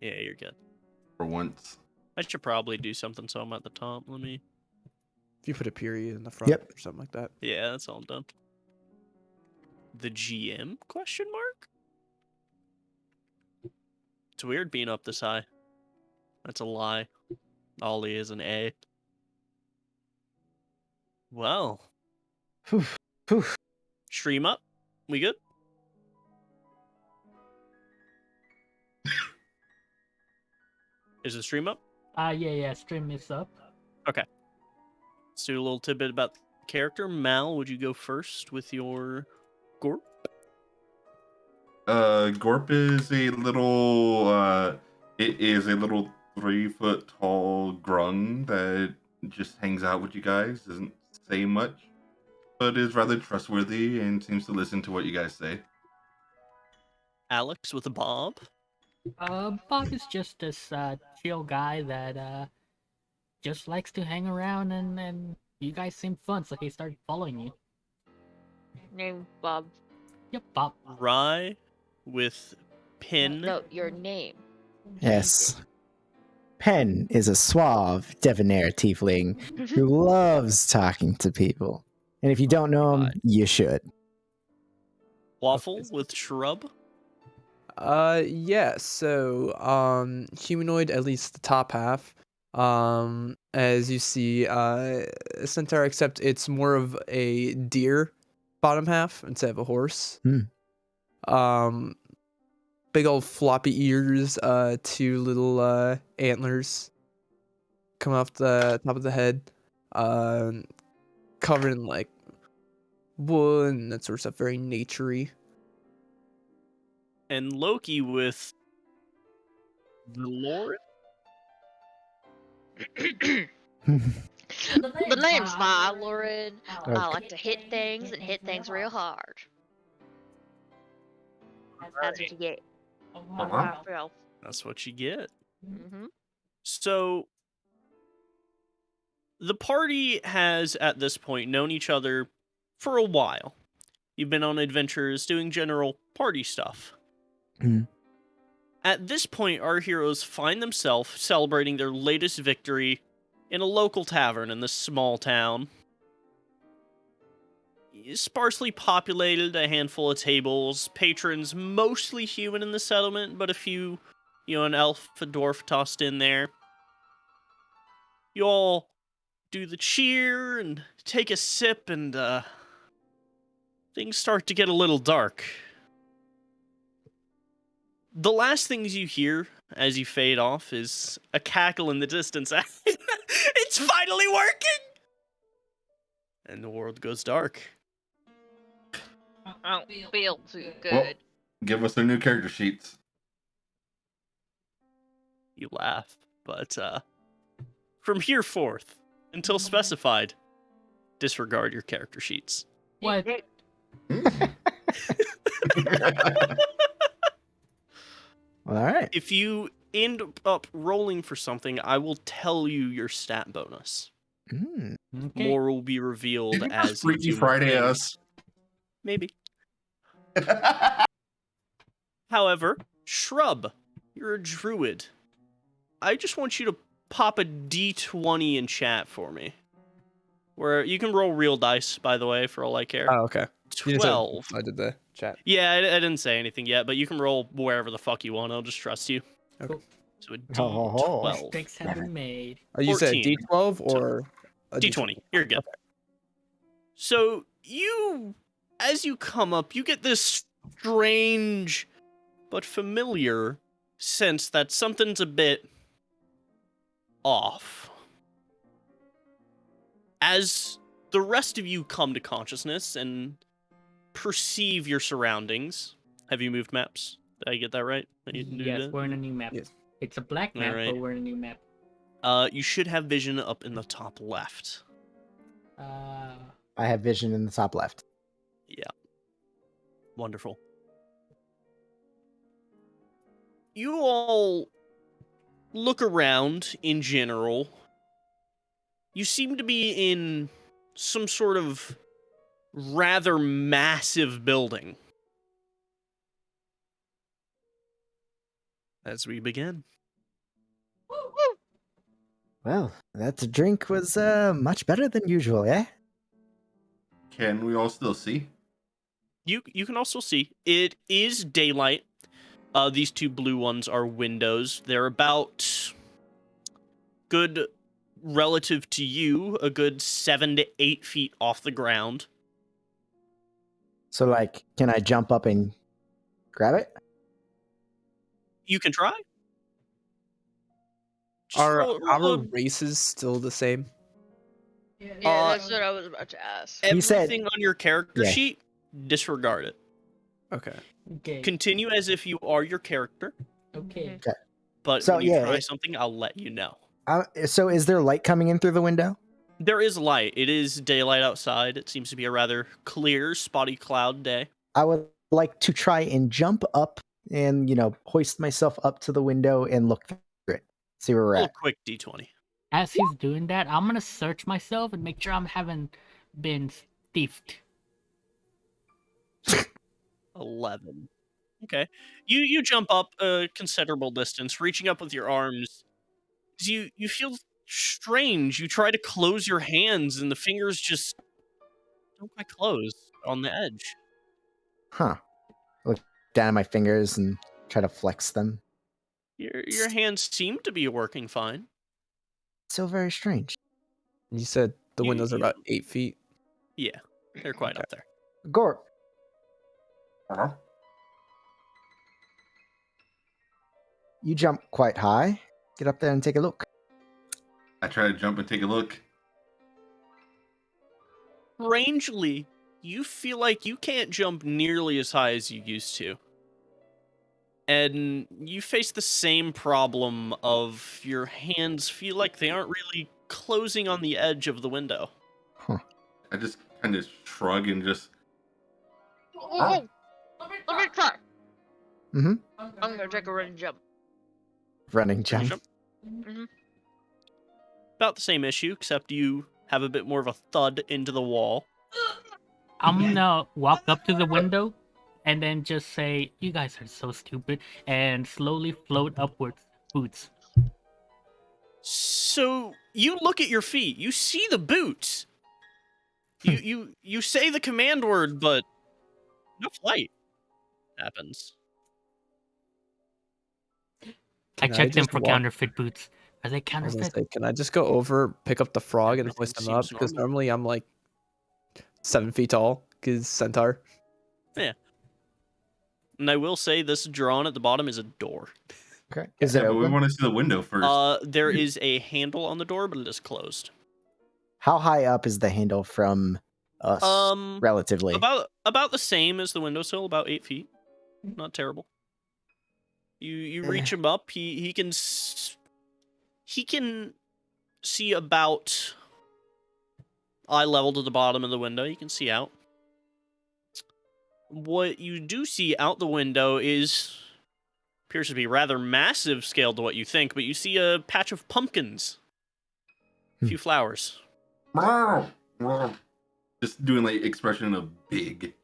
Yeah, you're good. For once. I should probably do something so I'm at the top. Let me... If you put a period in the front or something like that. Yeah, that's all done. The GM? Question mark? It's weird being up this high. That's a lie. Ollie is an A. Well. Stream up? We good? Is the stream up? Yeah, stream is up. Okay. Let's do a little tidbit about the character. Mal, would you go first with your Gorp? Gorp is a little, it is a little 3-foot tall grung that just hangs out with you guys, doesn't say much, but is rather trustworthy and seems to listen to what you guys say. Alex with a Bob? Bob is just this chill guy that just likes to hang around, and you guys seem fun, so he started following you. Name Bob. Yep, Bob. Rye with Pin. No, your name. Yes. Pen is a suave, debonair tiefling who loves talking to people. And if you don't know him, you should. Waffle with Shrub? Yeah, so humanoid, at least the top half. As you see, centaur, except it's more of a deer bottom half instead of a horse. Big old floppy ears, 2 little antlers come off the top of the head, covered in like wood and that sort of stuff, very naturey. And Loki with the Lord? The name's Lauren. I like to hit things and hit things real hard. That's what you get. Well, That's what you get. mm-hmm. So, the party has, at this point, known each other for a while. You've been on adventures doing general party stuff. At this point, our heroes find themselves celebrating their latest victory in a local tavern in this small town. Sparsely populated, a handful of tables, patrons mostly human in the settlement, but a few, an elf, a dwarf tossed in there. You all do the cheer and take a sip, and things start to get a little dark. The last things you hear as you fade off is a cackle in the distance. It's finally working! And the world goes dark. I don't feel too good. Well, give us their new character sheets. You laugh, but from here forth, until specified, disregard your character sheets. What? All right. If you end up rolling for something, I will tell you your stat bonus. Okay. More will be revealed Did you as just Freaky you do more Friday things. us? Maybe. However, Shrub, you're a druid. I just want you to pop a d20 in chat for me. Where you can roll real dice, by the way, for all I care. Oh, okay. 12. I did the chat. Yeah, I didn't say anything yet, but you can roll wherever the fuck you want. I'll just trust you. Okay. So a Oh. d12. Mistakes have been made. You said 14. D12 or a D20. You're good. Okay. So as you come up, you get this strange but familiar sense that something's a bit off. As the rest of you come to consciousness and perceive your surroundings, have you moved maps? Did I get that right? Yes, we're in a new map. Yes. It's a black map, Alright. but we're in a new map. You should have vision up in the top left. I have vision in the top left. Yeah. Wonderful. You all look around in general. You seem to be in some sort of rather massive building. as we begin. Well, that drink was much better than usual, eh? Can we all still see? You can also see it is daylight. These two blue ones are windows. They're about good relative to you, a good 7 to 8 feet off the ground. So, like, can I jump up and grab it? You can try. Just Are roll our a- races still the same? Yeah, Uh, that's what I was about to ask. You said- everything on your character Yeah. sheet, disregard it. Okay. Okay. Continue as if you are your character, Okay. but So, when you yeah, try something, I'll let you know. So, is there light coming in through the window? There is light. It is daylight outside. It seems to be a rather clear, spotty cloud day. I would like to try and jump up and, hoist myself up to the window and look through it. See where we're Roll a at. quick d20. As he's doing that, I'm gonna search myself and make sure I haven't been thiefed. 11. Okay. You jump up a considerable distance, reaching up with your arms. You feel strange. You try to close your hands, and the fingers just don't quite close on the edge. Huh. Look down at my fingers and try to flex them. Your hands seem to be working fine. So very strange. You said the You- windows are you- about 8 feet. Yeah, they're quite Okay. up there. Gorp, Huh? you jump quite high. Get up there and take a look. I try to jump and take a look. Strangely, you feel like you can't jump nearly as high as you used to. And you face the same problem of your hands feel like they aren't really closing on the edge of the window. I just kind of shrug and just. Oh, let me try. Mm-hmm. I'm gonna take a running jump. Running Can you jump. Mhm. About the same issue, except you have a bit more of a thud into the wall. I'm gonna walk up to the window and then just say, "You guys are so stupid," and slowly float upwards. Boots. So you look at your feet. You see the boots. You say the command word, but no flight happens. I Can checked them just for walk- counterfeit boots. Are they I was gonna counterfeit? say, can I just go over, pick up the frog, and Everything hoist him seems up? Because normal. normally I'm like 7 feet tall, because centaur. And I will say this drawn at the bottom is a door. Okay. Is it Yeah, but we open? want to see the window first. There is a handle on the door, but it is closed. How high up is the handle from us? Relatively. About the same as the windowsill, about 8 feet. Not terrible. You reach him up. He can see about eye level to the bottom of the window. You can see out. What you do see out the window appears to be rather massive scale to what you think, but you see a patch of pumpkins, a few flowers. Just doing like expression of big.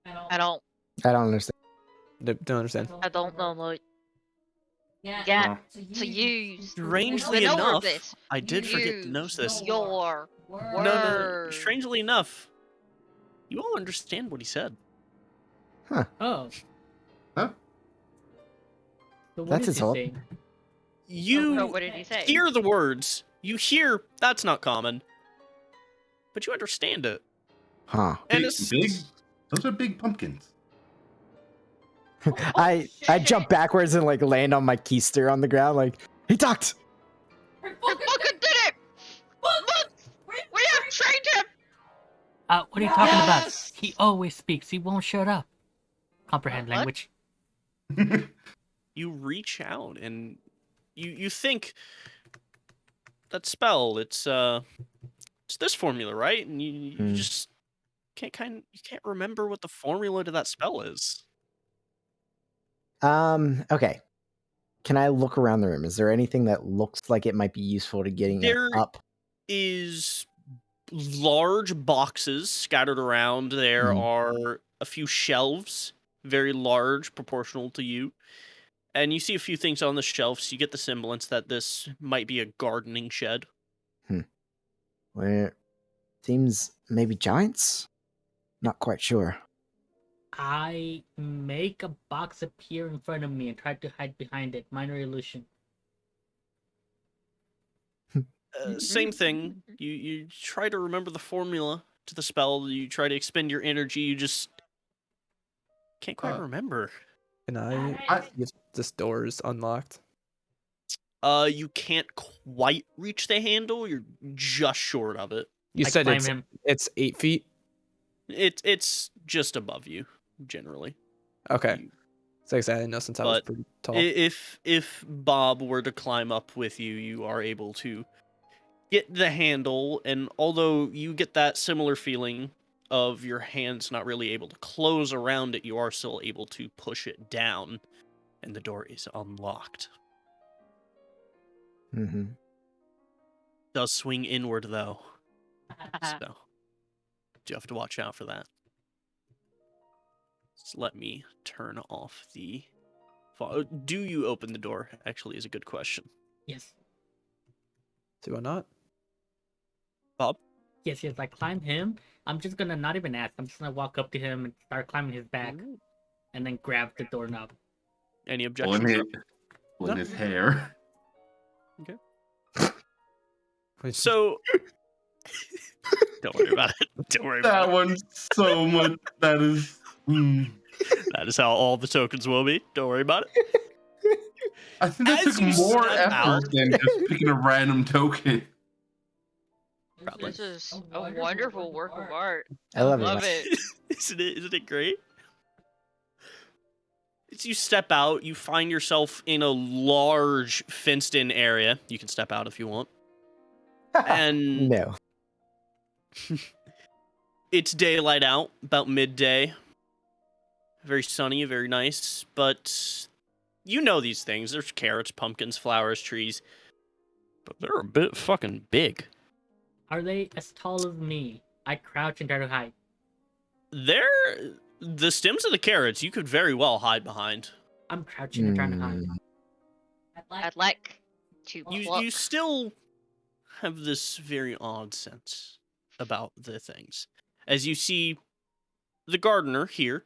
I don't understand. Don't understand. I don't know like Huh. yeah. To use Strangely the enough, this. I did forget to Use notice this. Your No. word. Strangely enough, you all understand what he said. Oh. Huh? So what That's is his he fault. saying? You What did he say? hear the words. You hear that's not common, but you understand it. Huh. And Big. Those are big pumpkins. I jump backwards and like land on my keister on the ground. Like he talked. You fucking did it! Look! We have trained him! What are you talking about? Yes! He always speaks. He won't shut up. Comprehend What? language. You reach out and you think that spell. It's this formula, right? And you Hmm. just you can't remember what the formula to that spell is. Okay. Can I look around the room? Is there anything that looks like it might be useful to getting There up? is large boxes scattered around. There Mhm. are a few shelves, very large, proportional to you. And you see a few things on the shelves. You get the semblance that this might be a gardening shed. Where seems maybe giants? Not quite sure. I make a box appear in front of me and try to hide behind it. Minor illusion. Same thing. You try to remember the formula to the spell. You try to expend your energy. You just can't quite remember. Can I see if this door is unlocked? You can't quite reach the handle. You're just short of it. You I said climb him. it's 8 feet? It's just above you, generally. Okay. You- So like I said, I didn't know since I was But pretty tall. If Bob were to climb up with you, you are able to get the handle, and although you get that similar feeling of your hands not really able to close around it, you are still able to push it down, and the door is unlocked. Mm-hmm. Does swing inward though, so you have to watch out for that. So let me turn off the. Do you open the door? Actually, is a good question. Yes. Do I not? Bob? Yes, I climb him. I'm just gonna not even ask. I'm just gonna walk up to him and start climbing his back, and then grab the doorknob. Any Pulling objections? his hair. So, don't worry about it. Don't worry about That it. one's so much. That is. That is how all the tokens will be. Don't worry about it. I think that As took you more step effort out- than just picking a random token. Probably. This is a wonderful work of art. I love Love it. it. Isn't it great? As you step out, you find yourself in a large fenced-in area. You can step out if you want. And No. it's daylight out, about midday. Very sunny, very nice, but you know these things. There's carrots, pumpkins, flowers, trees. But they're a bit fucking big. Are they as tall as me? I crouch and try to hide. The stems of the carrots you could very well hide behind. I'm crouching and trying to hide. I'd like to pluck. You still have this very odd sense about the things. As you see the gardener here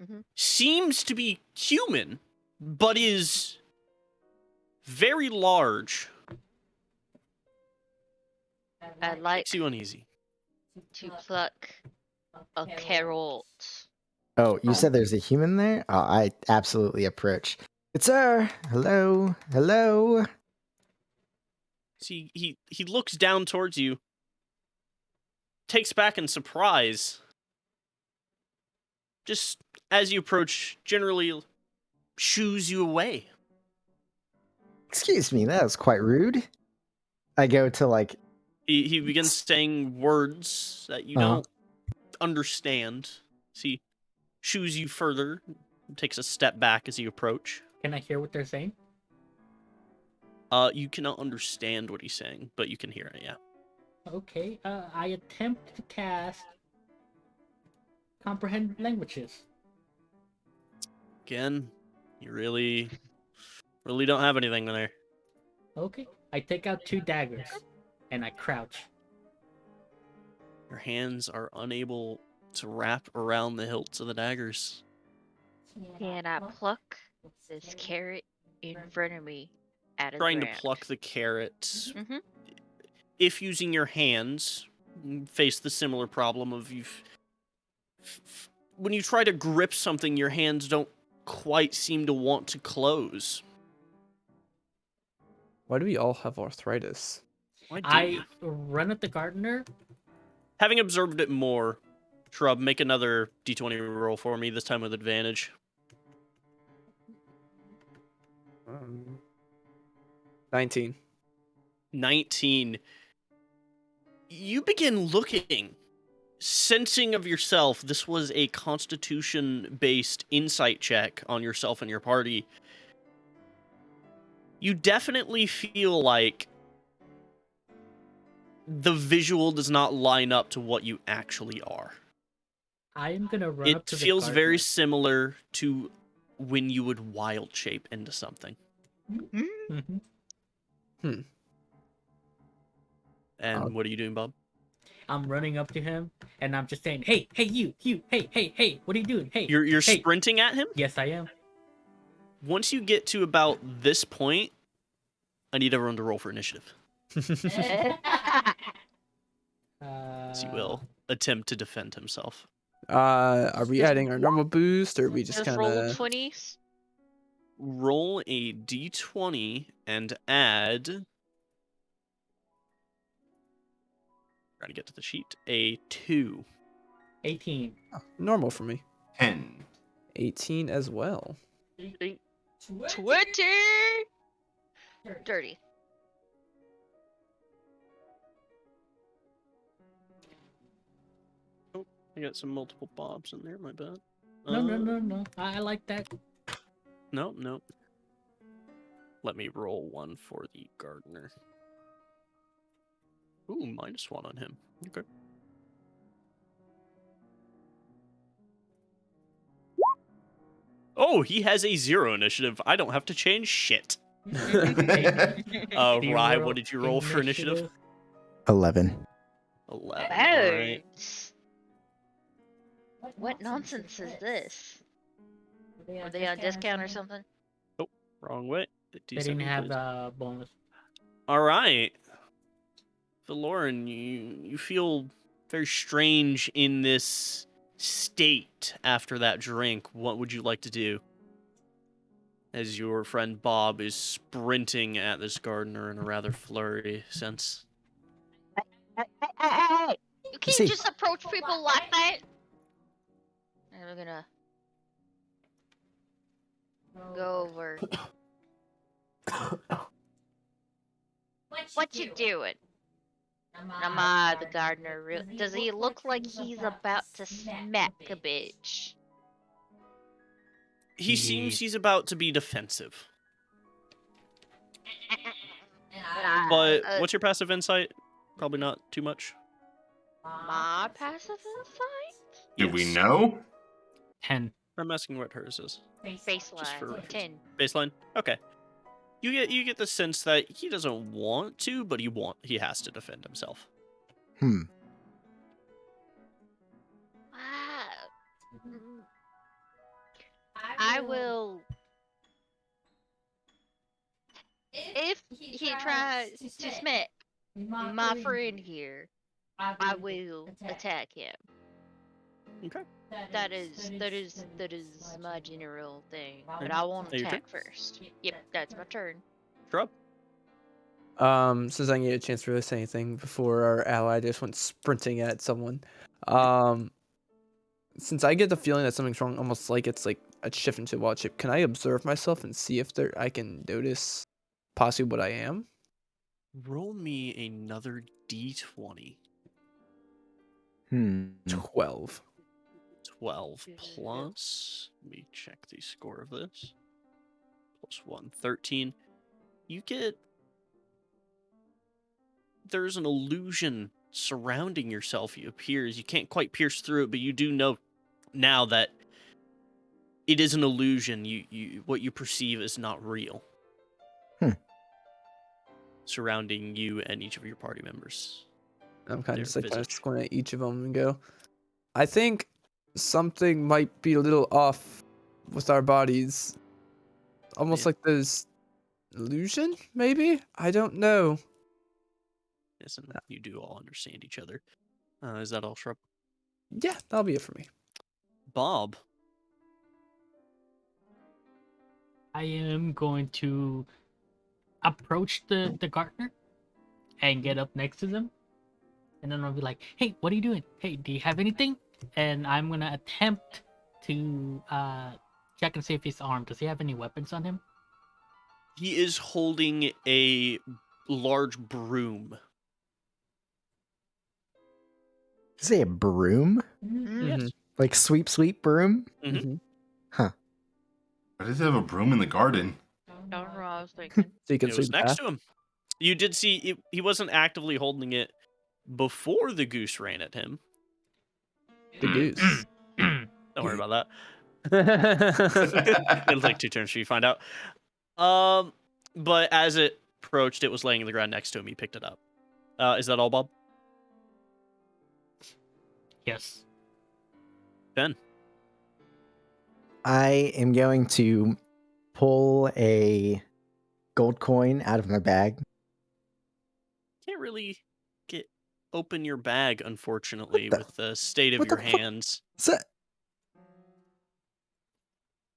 Mhm. seems to be human, but is very large. I'd like Makes you uneasy. to pluck a carrot. Oh, you said there's a human there? Oh, I absolutely approach. Good sir. Hello. Hello. See, he looks down towards you, takes back in surprise. Just as you approach, generally shoos you away. Excuse me, that was quite rude. I go to like He begins saying words that you Uh-huh. don't understand. See, shoos you further, takes a step back as you approach. Can I hear what they're saying? You cannot understand what he's saying, but you can hear it, yeah. Okay, I attempt to cast comprehend languages. Again, you really don't have anything there. Okay, I take out 2 daggers and I crouch. Your hands are unable to wrap around the hilts of the daggers. Can I pluck this carrot in front of me at a Trying to ground? pluck the carrot. Mhm. If using your hands, you face the similar problem of when you try to grip something, your hands don't quite seem to want to close. Why do we all have arthritis? Why do I you? run at the gardener. Having observed it more, Shrub, make another d20 roll for me, this time with advantage. 19. 19. You begin looking, sensing of yourself. This was a constitution-based insight check on yourself and your party. You definitely feel like the visual does not line up to what you actually are. I am gonna run up It to the feels gardener. very similar to when you would wild shape into something. Mhm. And what are you doing, Bob? I'm running up to him and I'm just saying, "Hey, you, hey, what are you doing? Hey, You're hey." sprinting at him? Yes, I am. Once you get to about this point, I need everyone to roll for initiative. As he will attempt to defend himself. Are we Just adding our normal boost, or are we just Just kind roll of? 20s. Roll a d20 and add. Trying to get to the sheet. A 2. 18. Normal for me. 10. 18 as well. 20! Dirty. I got some multiple Bobs in there, my bad. No. I like that. No. Let me roll one for the gardener. Ooh, -1 on him. Okay. Oh, he has a 0 initiative. I don't have to change shit. Rye, what did you roll for initiative? 11. 11. Alright. Birds. What nonsense is this? Were they on discount or something? Wrong way. They didn't have please. the bonus. Alright. Valoran, you feel very strange in this state after that drink. What would you like to do? As your friend Bob is sprinting at this gardener in a rather flurry sense. Hey! You can't see. just approach people like that! And we're gonna go over. What you doing? Am the gardener does he look like he's about to smack a bitch? He seems he's about to be defensive. But what's your passive insight? Probably not too much. My passive insight? Do we Yes. know? 10. I'm asking what hers is. Just for Baseline. reference. 10. Baseline? Okay. You get the sense that he doesn't want to, but he has to defend himself. I will. If he tries to smack my friend here, I will attack him. Okay. That is my general thing. But I want to Your turn? attack first. Yep, that's my turn. Shrub. Since I didn't get a chance to really say anything before our ally just went sprinting at someone. Since I get the feeling that something's wrong, almost like it's like a shift into a wild shape, can I observe myself and see if I can notice possibly what I am? Roll me another d20. 12. 12 plus. Let me check the score of this. Plus 1, 13. You get. There's an illusion surrounding yourself. It appears you can't quite pierce through it, but you do know now that it is an illusion. You what you perceive is not real. Surrounding you and each of your party members. I'm kind Their of just like kind of visage. squint at each of them and go, I think something might be a little off with our bodies. Almost Yeah. like there's illusion, maybe? I don't know. Yes, and you do all understand each other. Is that all, Shrub? Yeah, that'll be it for me. Bob. I am going to approach the gardener and get up next to them. And then I'll be like, hey, what are you doing? Hey, do you have anything? And I'm going to attempt to check and see if he's armed. Does he have any weapons on him? He is holding a large broom. Say a broom? Yes. Like sweep broom? Mhm. Huh. Why does he have a broom in the garden? I don't know what I was thinking. So you can It was sweep the next path. to him. You did see he wasn't actively holding it before the goose ran at him. The goose. Don't worry about It'll take 2 turns for you to find out. But as it approached, it was laying on the ground next to him. He picked it up. Is that all, Bob? Yes. Ben. I am going to pull a gold coin out of my bag. Can't really open your bag, unfortunately, What the- with the state of what your the fuck? hands. So,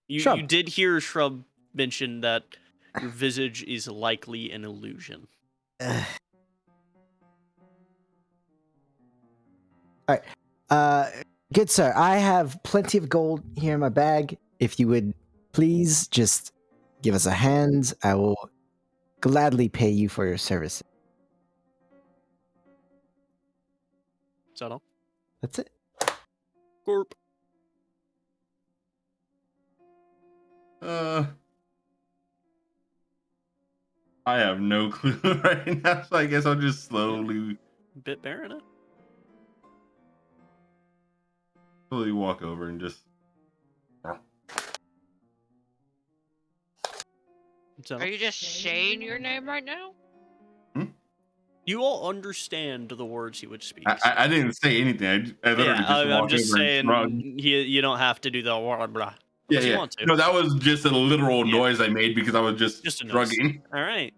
You Shrub. did hear Shrub mention that your visage is likely an illusion. All right. Good sir, I have plenty of gold here in my bag. If you would please just give us a hand, I will gladly pay you for your services. Is that all? That's it. Gorp. I have no clue right now, so I guess I'll just slowly Bit barren, huh? walk over and just. Is that all? Are you just saying your name right now? You all understand the words he would speak. I didn't say anything. I literally Yeah, just I'm walked just over and shrugged. saying you don't have to do the blah blah. Yeah, Unless you yeah. want to. No, that was just a literal Yeah. noise I made because I was just Just a noise. shrugging. All right.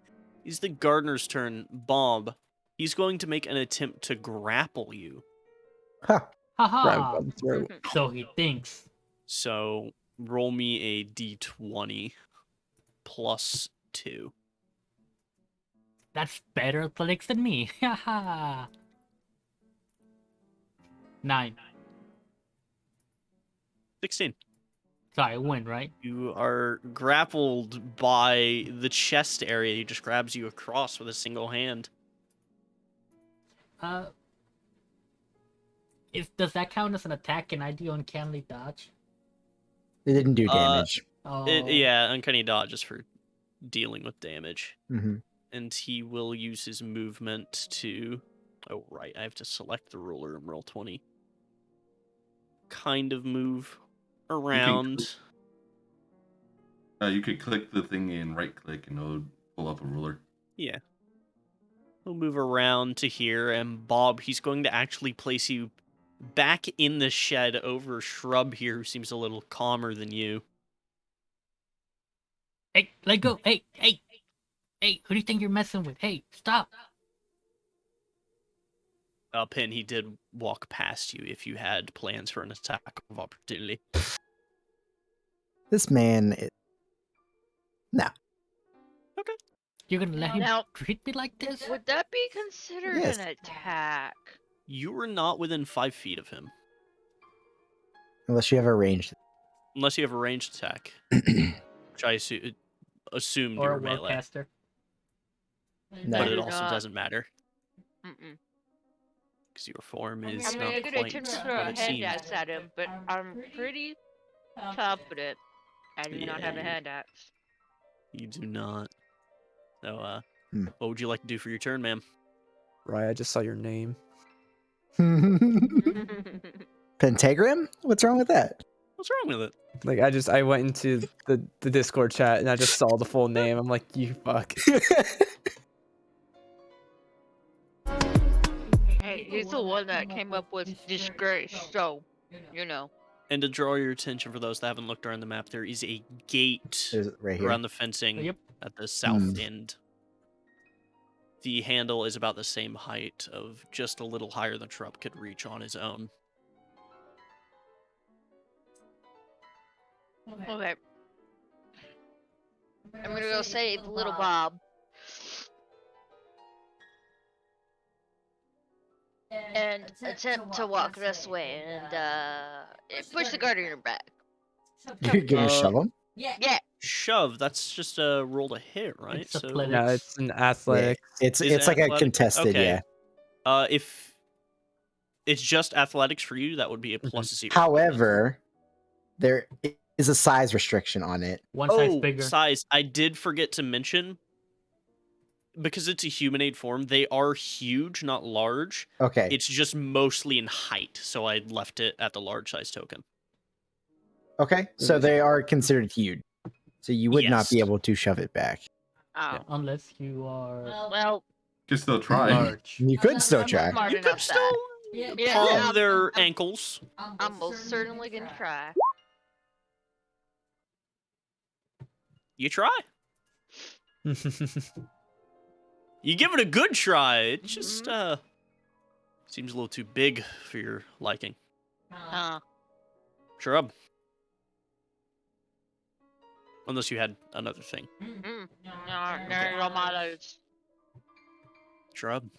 It's the gardener's turn. Bob. He's going to make an attempt to grapple you. Huh. Right Haha. above the throat. So he thinks. So roll me a d20 plus 2. That's better athletics than me. Haha. 9. 16. Sorry, I win, right? You are grappled by the chest area. He just grabs you across with a single hand. Does that count as an attack and I do uncannily dodge? It didn't do damage. Oh. Yeah, uncanny dodge is for dealing with damage. Mm-hmm. And he will use his movement to... Oh, right. I have to select the ruler and roll 20. Kind of move around. You could click the thing and right click and it'll pull up a ruler. Yeah. He'll move around to here, and Bob, he's going to actually place you back in the shed over Shrub here, who seems a little calmer than you. Hey, let go. Hey, who do you think you're messing with? Hey, stop. Pin, he did walk past you if you had plans for an attack of opportunity. This man is... No. Okay. You're gonna let him Now- treat me like this? Would that be considered Yes. an attack? You were not within 5 feet of him, Unless you have a ranged... unless you have a ranged attack, which I assumed you Or were a melee, wellcaster? No. but I it do also not. doesn't matter Mm-mm. because your form I is mean, not I could quite attempt to throw what a it hand seems. axe at him, but I'm pretty confident I do not Yeah, have a you- hand axe. You do not. So, Hmm. what would you like to do for your turn, ma'am? Right, I just saw your name. Pentagram? What's wrong with that? What's wrong with it? Like I went into the Discord chat and I just saw the full name. I'm like, you fuck. Hey, he's the one that came up with disgrace, so, you know. And to draw your attention for those that haven't looked around the map, there is a gate There's it right here. around the fencing Yep. at the south end. The handle is about the same height, of just a little higher than Shrub could reach on his own. Okay. I'm gonna go save little Bob. And attempt to walk this way and push the gardener back. You're gonna shove him? Yeah. Shove, that's just a roll to hit, right? It's So, athletics. Yeah, it's an athletic. It's Is it's it like a athletic? contested, Okay. yeah. If it's just athletics for you, that would be a +0. However, there is a size restriction on it. One size Oh, bigger. size. I did forget to mention, because it's a humanoid form, they are huge, not large. Okay. It's just mostly in height, so I left it at the large size token. Okay, so they are considered huge. So you would not be Yes. able to shove it back. Oh, Unless you are well, You can still try. large. You could still I'm try. smart You enough could still Yeah, palm I'm- their I'm- ankles. I'm most certainly gonna try. You try. You give it a good try. It just seems a little too big for your liking. Shrub. Unless you had another thing. No, they're on my notes. Shrub.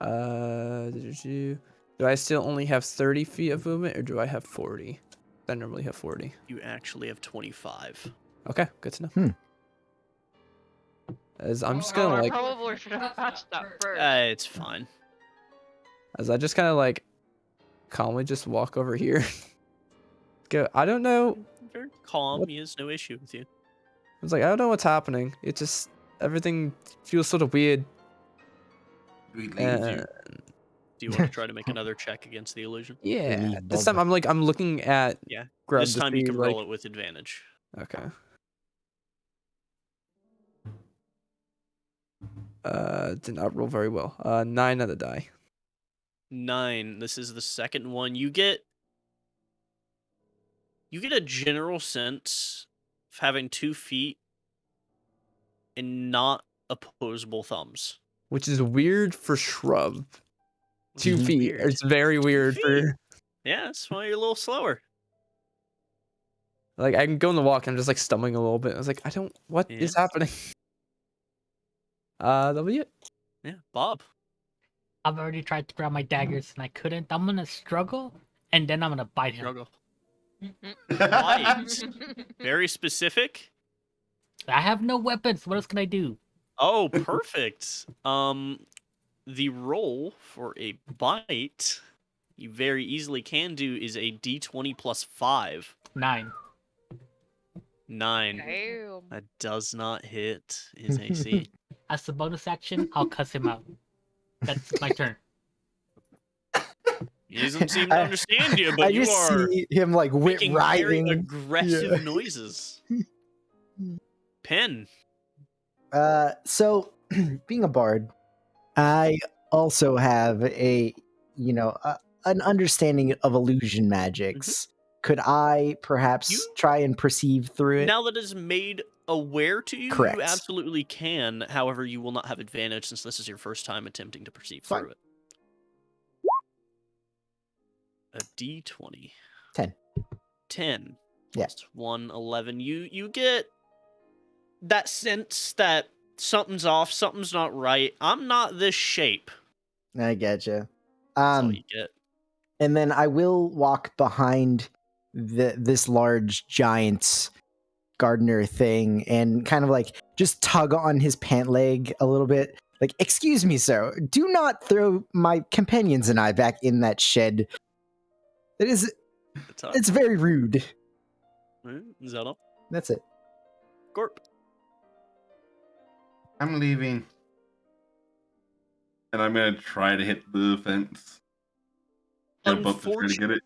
Do I still only have 30 feet of movement, or do I have 40? I normally have 40. You actually have 25. Okay, good to know. As I'm just gonna I probably should have patched that first. It's fine. as I just kind of like calmly just walk over here. Go. I don't know. Very calm. What? He has no issue with you. I was like, I don't know what's happening. It just everything feels sort of weird. We leave you. Do you want to try to make another check against the illusion? Yeah. leave This Bob. time I'm looking at Yeah. Grub This to time you see, can like, roll it with advantage. Okay. Did not roll very well. 9 on the die. 9. This is the second one. You get a general sense of having 2 feet and not opposable thumbs. Which is weird for Shrub. Which 2 is feet. weird. It's very weird feet. for Yeah, that's why you're a little slower. like I can go on the walk and I'm just like stumbling a little bit. I was like, what is Yeah. happening? That'll be it. Yeah, Bob. I've already tried to grab my daggers and I couldn't. I'm gonna struggle and then I'm gonna bite him. Struggle. Bite. Very specific. I have no weapons. What else can I do? Oh, perfect. The roll for a bite you very easily can do is a d20 plus 5. 9. 9. Damn. That does not hit his AC. As a bonus action, I'll cuss him out. That's my turn. He doesn't seem to understand you, but I you just are see him like wit making very writhing. aggressive noises. Pen. So being a bard, I also have an understanding of illusion magics. Could I perhaps You- try and perceive through it? Now that it's made aware to you, Correct. you absolutely can. However, you will not have advantage since this is your first time attempting to perceive Fine. through it. A d20. 10. 10. Yeah. Plus 1, 11. You get that sense that something's off, something's not right. I'm not this shape. I getcha. That's all you get. And then I will walk behind this large giant gardener thing and kind of like just tug on his pant leg a little bit. Like, excuse me, sir, do not throw my companions and I back in that shed. It's very rude. Is that all? That's it. Gorp. I'm leaving. And I'm gonna try to hit the fence. Jump up to try to get it.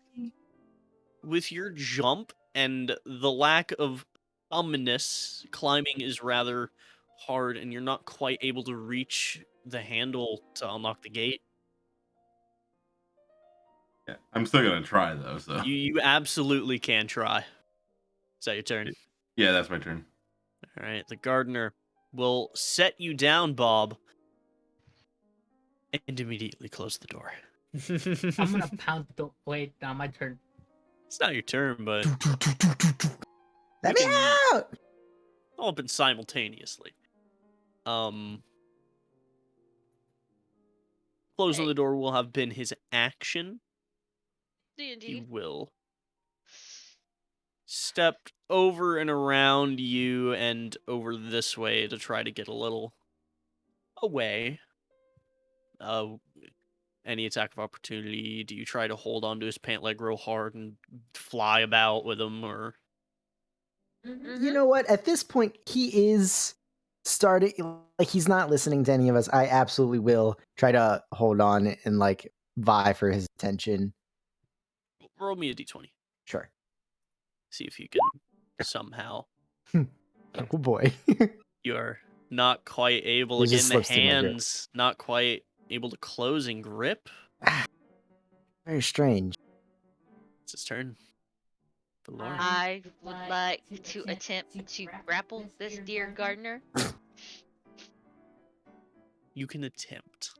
With your jump and the lack of thumbness, climbing is rather hard, and you're not quite able to reach the handle to unlock the gate. Yeah, I'm still gonna try though. So You absolutely can try. Is that your turn? yeah, that's my turn. All right, the gardener will set you down, Bob, and immediately close the door. I'm gonna pound the. Wait, now my turn. It's not your turn, but Let me can- out! all happen simultaneously. Closing the door will have been his action. He D&D. will step over and around you and over this way to try to get a little away. Any attack of opportunity? Do you try to hold onto his pant leg real hard and fly about with him, or You know what? At this point, he is starting, like, he's not listening to any of us. I absolutely will try to hold on and, like, vie for his attention. roll me a d20? Sure. See if you can somehow. Oh boy. You're not quite able It to get just in the slips through my grip. hands, not quite able to close and grip. Very strange. It's his turn. Valor. I would like to attempt to grapple this dear gardener. You can attempt.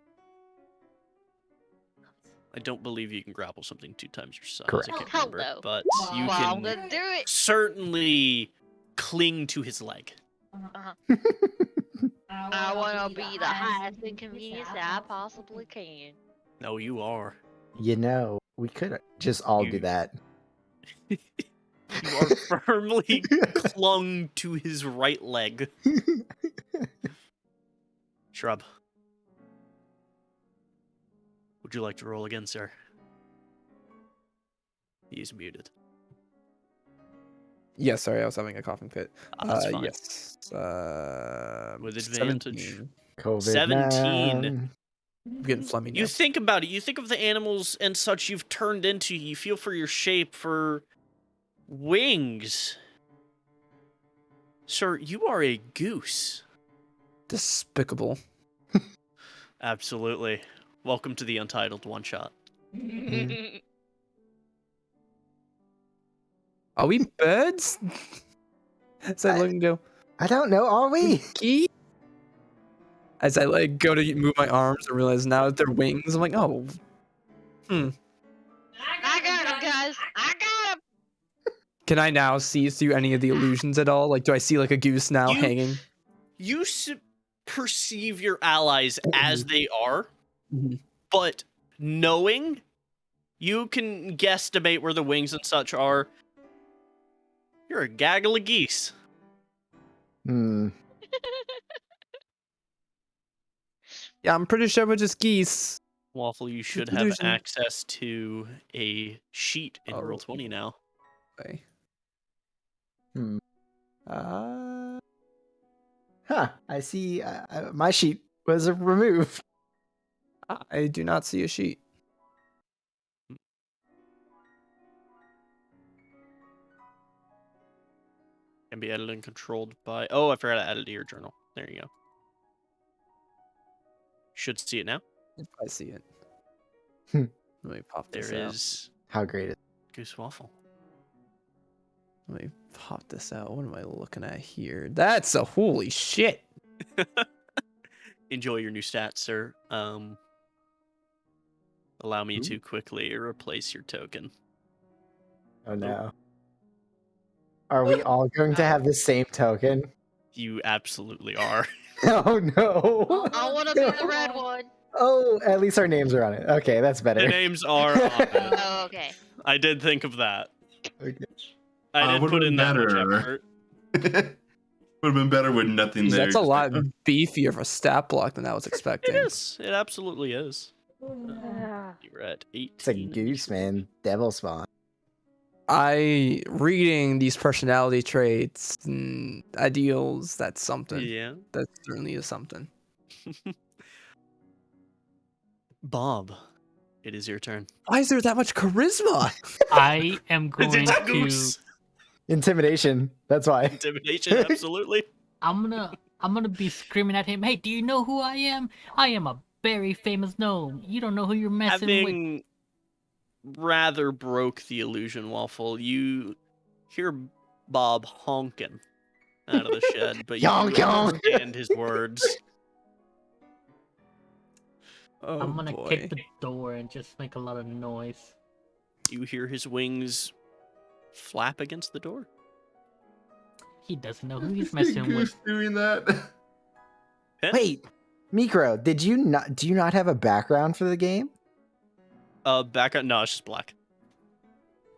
I don't believe you can grapple something 2 times your size. Correct. I can't Hell remember, no. but you Well, I'm can gonna do it. certainly cling to his leg. I want to be the highest inconvenience that I possibly can. No, you are. You know, we could just all do You- that. You are firmly clung to his right leg. Shrub. Would you like to roll again, sir? He's muted. Yes, sorry, I was having a coughing fit. That's fine. Yes. With advantage. 17. COVID 17. man. I'm getting phlegmy You now. think about it. You think of the animals and such you've turned into. You feel for your shape, for wings. Sir, you are a goose. Despicable. Absolutely. Welcome to the Untitled One-Shot. Are we birds? As I look and go, I don't know, are we? Key? As I like go to move my arms and realize now that they're wings, I'm like, oh, I got him, guys. I got him. can I now see through any of the illusions at all? Like, do I see like a goose now You- hanging? You perceive your allies as they are, Mhm. but knowing, you can guesstimate where the wings and such are. You're a gaggle of geese. Hmm. Yeah, I'm pretty sure we're just geese. Waffle, you should have Illusion. access to a sheet in Oh. Roll20 now. Okay. Hmm. Uh, Huh. I see. My sheet was removed. I do not see a sheet. Can be edited and controlled by... Oh, I forgot to add it to your journal. There you go. Should see it now. I see it. Hmm. Let me pop There this out. is How great is Goose Waffle. Let me pop this out. What am I looking at here? That's a holy shit. Enjoy your new stats, sir. Allow me to quickly replace your token. Oh no. Are we all going to have the same token? You absolutely are. Oh no. I want to be the red one. Oh, at least our names are on it. Okay, that's The better. names are on it. Oh, okay. I did think of that. Okay. I did would've put in been that much better. effort. Would have been better with nothing Jeez, there. that's a just lot like, beefier of a stat block than I was It expecting. is. It absolutely is. You're at 18. It's a goose, man. Devil spawn. Reading these personality traits and ideals, that's something. Yeah. That certainly is something. Bob, it is your turn. Why is there that much charisma? I am going It's a to. goose. Intimidation. That's why. Intimidation, absolutely. I'm gonna be screaming at him. Hey, do you know who I am? I am a very famous gnome. You don't know who you're messing with. Having rather broke the illusion, Waffle, you hear Bob honking out of the shed, but you Honk, honk. understand his words. Oh, I'm gonna boy. kick the door and just make a lot of noise. You hear his wings flap against the door. He doesn't know who he's "Is messing Goose with. doing that? Wait, Mikro, do you not have a background for the game? Back up. No, it's just black.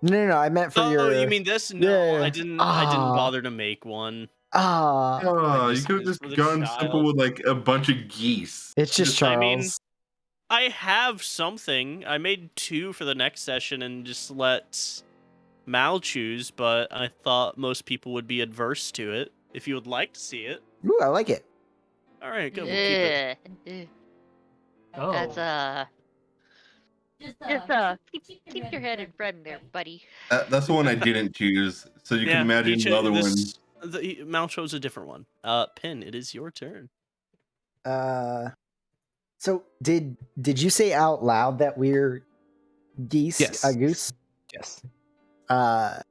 No. I meant for Oh, your. you mean this? No, Yeah. I didn't Ah. bother to make one. Ah, Oh, you just could have did just for the gone child. simple with like a bunch of geese. it's just I Charles. mean- I have something. I made 2 for the next session and just let Mal choose, but I thought most people would be adverse to it. If you would like to see it. Ooh, I like it. All right, good. We'll keep it. Ugh. Oh, That's Just keep your head in front there, buddy. That's the one I didn't choose, so you can imagine the other one. The Mount chose a different one. Pin, it is your turn. So did you say out loud that we're geese? Yes. A goose? Yes.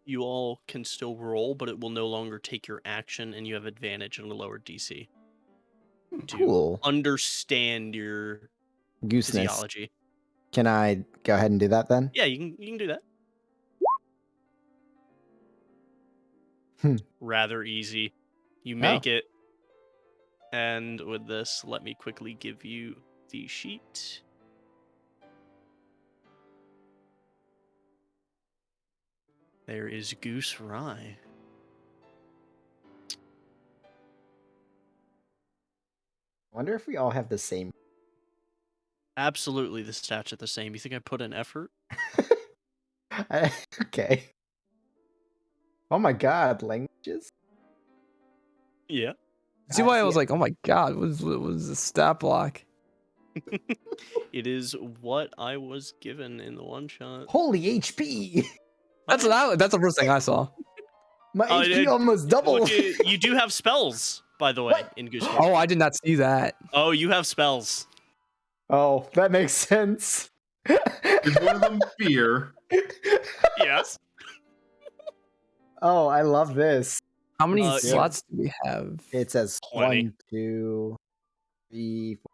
You all can still roll, but it will no longer take your action, and you have advantage on a lower DC. To Cool. understand your Gooseness. physiology. Can I go ahead and do that then? Yeah, you can do that. Rather easy. You make it. And with this, let me quickly give you the sheet. There is Goose Rye. I wonder if we all have the same. Absolutely, the stats are the same. You think I put in effort? Okay. Oh my god, languages? Yeah. See why I was like, oh my god, what was the stat block? It is what I was given in the one shot. Holy HP! That's the first thing I saw. My HP almost doubled. You do have spells, by the way, in Goose Rye. Oh, I did not see that. Oh, you have spells. Oh, that makes sense. Is one of them fear? Yes. Oh, I love this. How many yeah. slots do we have? It says 20. 1, 2, 3, 4.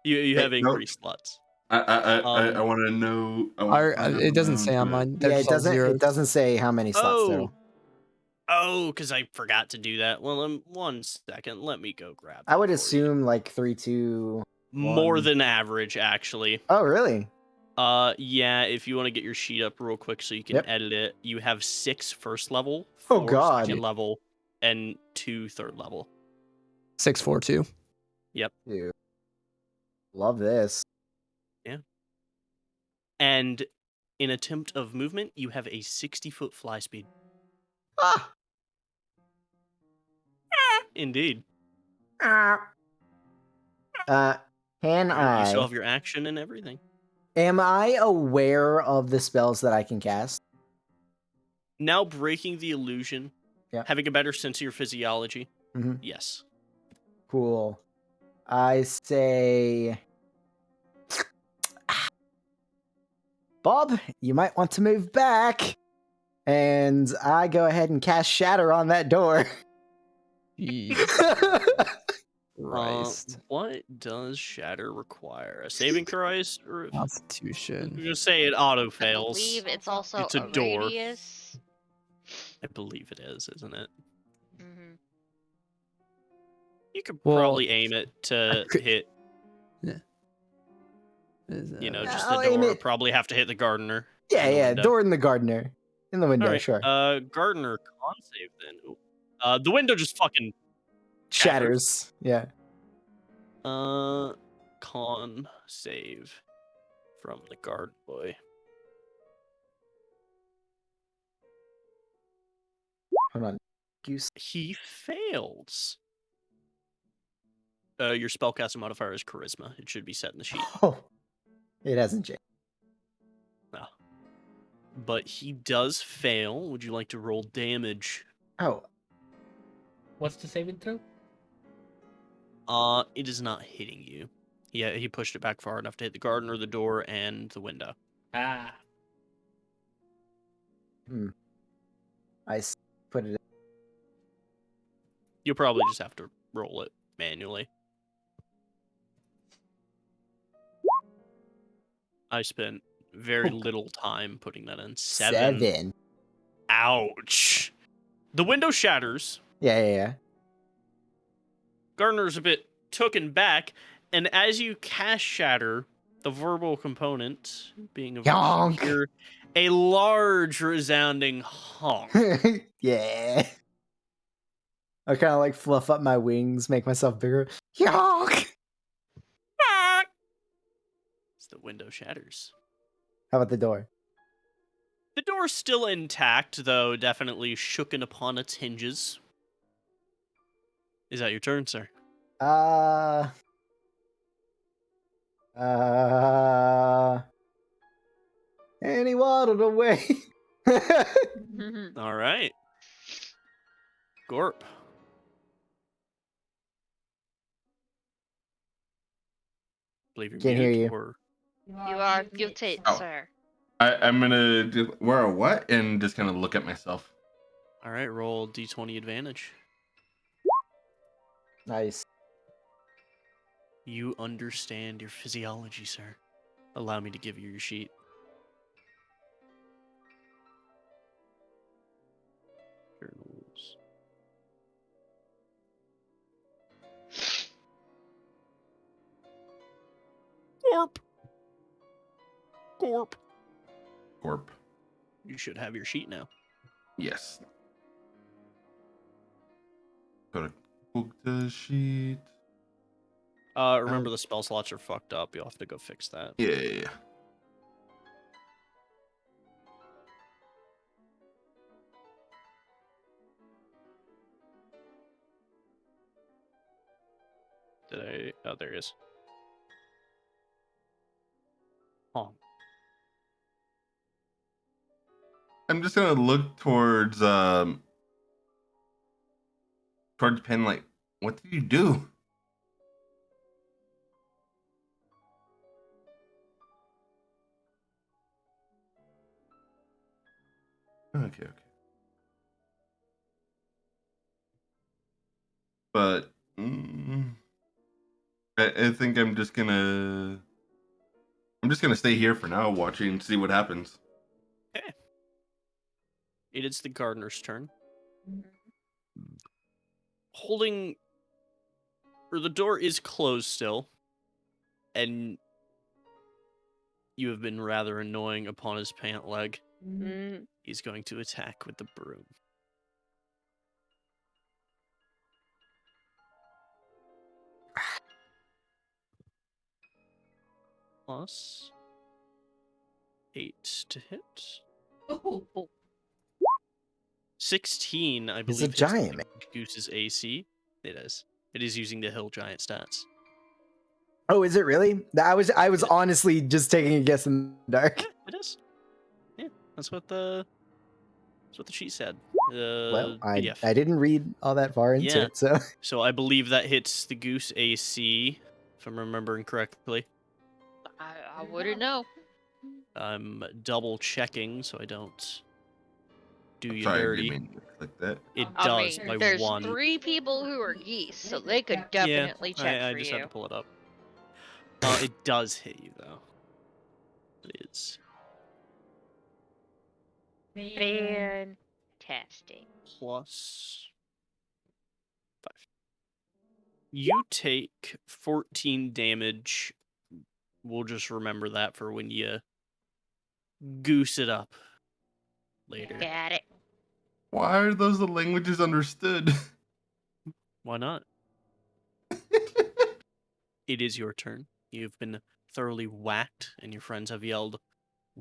You have increased slots. I want to know. It doesn't say on mine. Yeah, it doesn't say how many slots total. Oh, because I forgot to do that. Well, 1 second. Let me go grab that I would for you. assume like 3, 2. More 1. than average, actually. Oh, really? Yeah, if you want to get your sheet up real quick so you can edit it, you have 6 first level, 4 second level, and 2 third level. 6, 4, 2. Yep. Dude. Love this. Yeah. And in attempt of movement, you have a 60-foot fly speed. Ah! Indeed. Can You still I? have your action and everything. Am I aware of the spells that I can cast? Now breaking the illusion, having a better sense of your physiology. Mm-hmm. Yes. Cool. I say, Bob, you might want to move back. And I go ahead and cast Shatter on that door. Christ. What does Shatter require? A saving throw? Constitution. I'm gonna say it auto I fails. believe it's also It's a door. radius. I believe it is, isn't it? Mm-hmm. You could probably aim it to hit. Yeah. You know, just the door. Probably have to hit the gardener. Yeah, door in the gardener. In the window, sure. Gardener con save then. The window just fucking shatters. Yeah. Con save from the garden boy. Hold on. Goose. He fails. Your spellcasting modifier is charisma. It should be set in the sheet. Oh, it hasn't changed. No. But he does fail. Would you like to roll damage? Oh. What's the saving throw? It is not hitting you. Yeah, he pushed it back far enough to hit the garden or the door and the window. Ah. I put it in. You'll probably just have to roll it manually. I spent very little time putting that in. 7. Ouch. The window shatters. Yeah. Gardner's a bit tooken back, and as you cast Shatter, the verbal component being a hear a large resounding honk. Yeah. I kind of like fluff up my wings, make myself bigger. Yonk! The window shatters. How about the door? The door's still intact, though definitely shooken upon its hinges. Is that your turn, sir? And he waddled away. All right. Gorp. Believe you're Can't hear muted, you. or You are muted, Oh. sir. I'm gonna do wear a what and just kind of look at myself. all right. Roll d20 advantage. Nice. You understand your physiology, sir. Allow me to give you your sheet. Journals. Gorp. Gorp. Corp. You should have your sheet now. Yes. Gotta book the sheet. Remember the spell slots are fucked up. You'll have to go fix that. Yeah. Did I? Oh, there it is. Oh, I'm just gonna look towards Penn. Like, what did you do? Okay. But I think I'm just gonna stay here for now, watching and see what happens. okay. It is the gardener's turn. Holding, or the door is closed still, and you have been rather annoying upon his pant leg. Mm. He's going to attack with the broom. Plus 8 to hit. Oh. 16, I He's believe, a hits giant, the man. Goose's AC. It is. It is using the hill giant stats. Oh, is it really? I was honestly just taking a guess in the dark. Yeah, it is. Yeah, that's what the sheet said. Well, I PDF. didn't read all that far into Yeah. it, so So I believe that hits the Goose AC, if I'm remembering correctly. I wouldn't know. I'm double checking so I don't do you Sorry, I dirty. didn't mean to click that. It I does mean, by there's 1. 3 people who are geese, so they could Yeah, definitely check I for just you. had to pull it up. It does hit you though. It is Fantastic. plus 5. You take 14 damage. We'll just remember that for when you goose it up later. Got it. Why are those the languages understood? Why not? It is your turn. You've been thoroughly whacked, and your friends have yelled,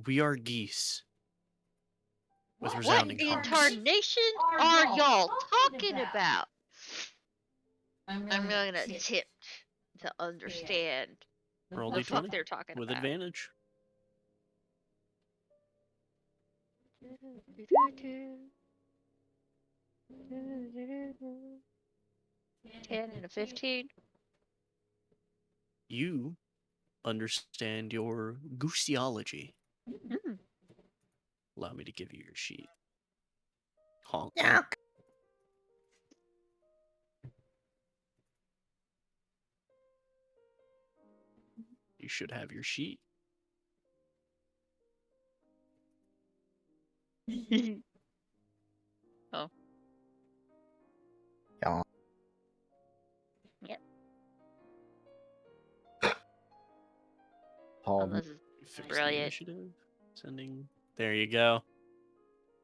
"We are geese!" with What resounding in honks. tarnation are y'all talking about? I'm really gonna attempt to understand Roll the fuck d20 they're talking with about. advantage. Ten and a 15. You understand your gooseology. Mm. Allow me to give you your sheet. Honk. yeah. You should have your sheet. Oh. Yeah. Yep. Paul, Oh, this is Fix the brilliant. initiative. Sending. There you go.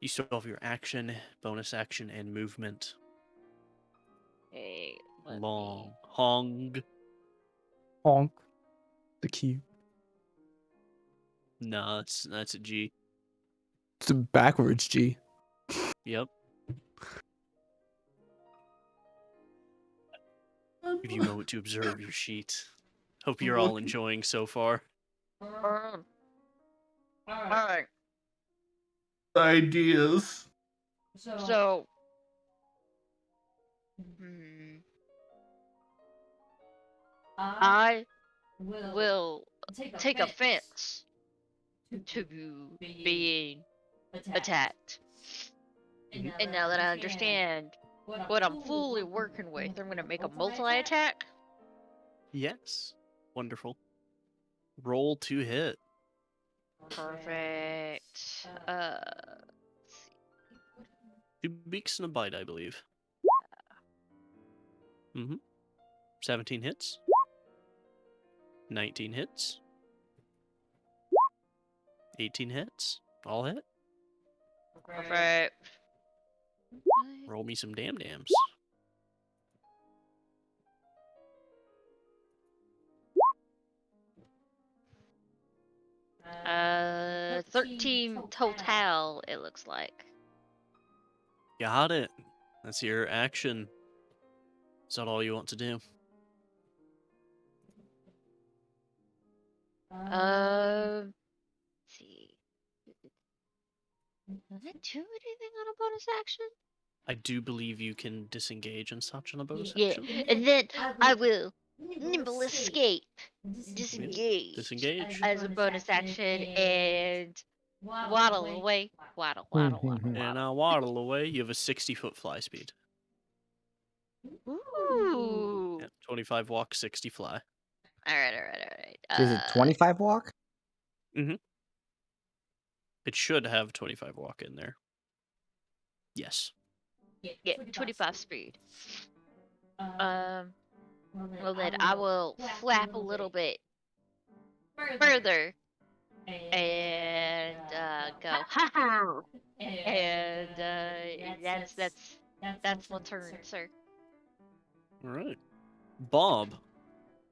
You still have your action, bonus action, and movement. Hey, let Long. me. Hong. Honk. The key. Nah, that's a G. It's a backwards G. Yep. Give you a moment to observe your sheet. Hope you're all enjoying so far. Um, Alright. Ideas. So. Hmm. I will take offense to being attacked. And now that I understand what I'm fully working with, I'm gonna make a multi-attack. Yes. Wonderful. Roll to hit. Perfect. Let's see. 2 beaks and a bite, I believe. 17 hits. 19 hits. 18 hits. All hit. Perfect. Roll me some dams. 13 total, it looks like. Got it. That's your action. Is that all you want to do? Let's see. Did I do anything on a bonus action? I do believe you can disengage and such on a bonus Yeah, action. and then I will nimble escape, disengage Disengage. as a bonus action, and waddle away. Waddle, waddle, waddle, And waddle. waddle away. You have a 60-foot fly speed. Ooh. Yeah, 25 walk, 60 fly. Alright. Is it 25 walk? It should have 25 walk in there. Yes. Yeah, 25 speed. Well then I will flap a little bit further and go ha ha, and that's my turn, sir. All right. Bob,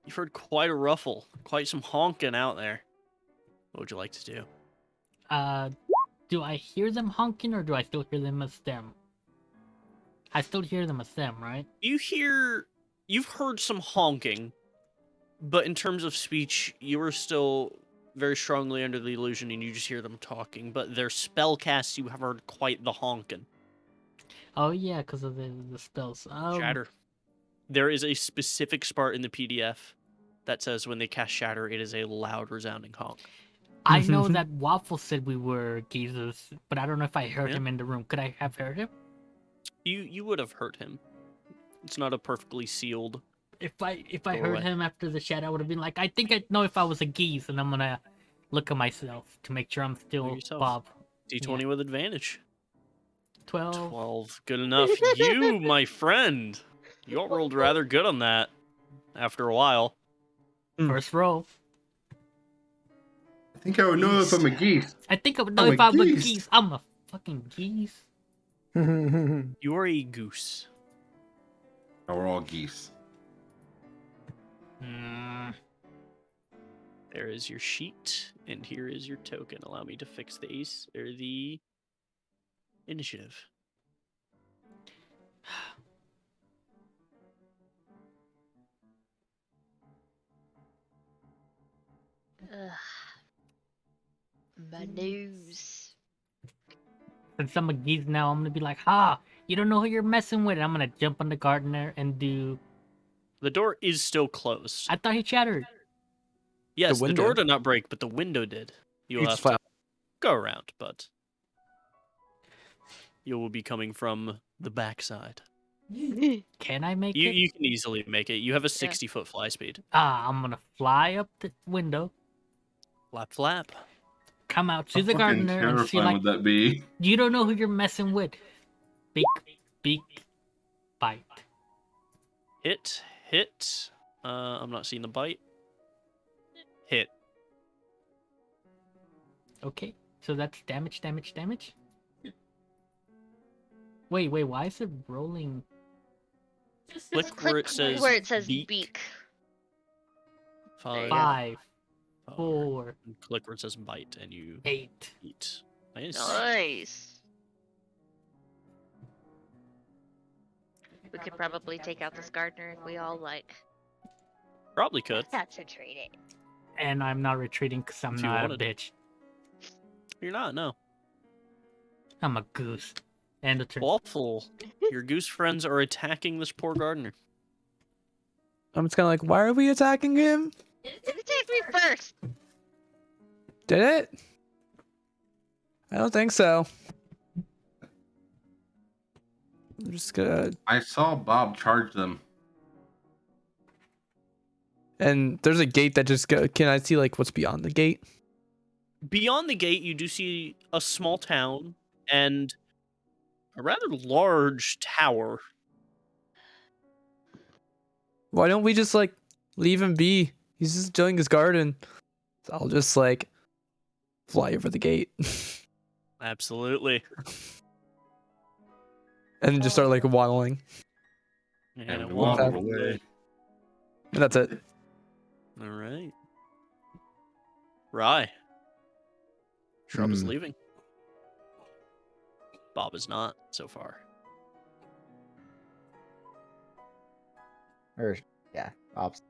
you've heard quite a ruffle, quite some honking out there. What would you like to do? Do I hear them honking or do I still hear them as them? I still hear them as them, right? You've heard some honking, but in terms of speech, you are still very strongly under the illusion and you just hear them talking, but their spell casts, you have heard quite the honking. Oh yeah, because of the spells. Shatter. There is a specific part in the PDF that says when they cast Shatter, it is a loud, resounding honk. I know that Waffle said we were geezers, but I don't know if I heard Yeah. him in the room. Could I have heard him? You would have heard him. It's not a perfectly sealed. If I Go heard away. him after the chat, I would have been like, I think I know if I was a geese, and I'm gonna look at myself to make sure I'm still yourself. Bob. D20 with advantage. 12. 12. Good enough. You, my friend. You all rolled rather good on that after a while. First roll. I think I would know if I'm a geese. I think I would know I'm if a I'm a geese. geese. I'm a fucking geese. You are a goose. Oh, we're all geese. There is your sheet, and here is your token. Allow me to fix the ace or the initiative. Ugh. My nose. Since I'm a geese now, I'm gonna be like, ha! You don't know who you're messing with. I'm gonna jump on the gardener and do. The door is still closed. I thought he shattered. Yes, the door window. did not break, but the window did. You'll It's have flat. to go around, but you will be coming from the backside. Can I make it? You can easily make it. You have a 60-foot fly speed. I'm gonna fly up the window, Flap, flap. come out to How the fucking gardener, and see terrifying like, would that be? you don't know who you're messing with. Beak, bite. Hit. I'm not seeing the bite. Hit. Okay, so that's damage. Wait, why is it rolling? Click where it says where it says beak. beak. 5, 5, 4, 4, and click where it says bite, and you 8. eat. Nice. Nice. We could probably take out this gardener if we all like Probably could. concentrate it. And I'm not retreating because I'm If you not wanted. a bitch. You're not, no. I'm a goose. And a turn. Waffle, your goose friends are attacking this poor gardener. I'm just kind of like, why are we attacking him? It attacked me first. Did it? I don't think so. I'm just gonna. I saw Bob charge them. And there's a gate that just go. Can I see like what's beyond the gate? Beyond the gate, you do see a small town and a rather large tower. Why don't we just like leave him be? He's just doing his garden. So I'll just like fly over the gate Absolutely. and just start like waddling. And we walk waddle away. away. And that's it. All right. Rye. Shrub is Hmm. leaving. Bob is not so far. Or yeah, ops.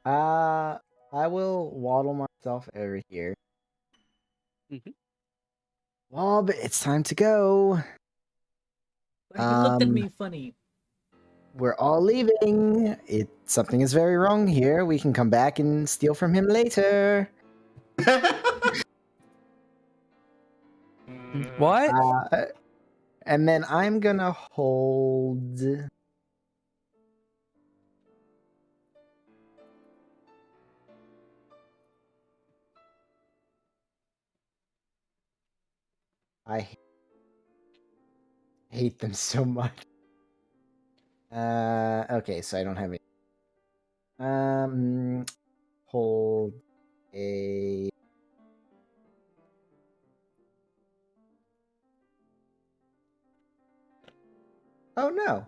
I will waddle myself over here. Mhm. Bob, it's time to go. You looked at Um, me funny. We're all leaving. Something is very wrong here. We can come back and steal from him later. What? And then I'm gonna hold. I hate them so much. Okay, so I don't have any. Hold a. Oh no.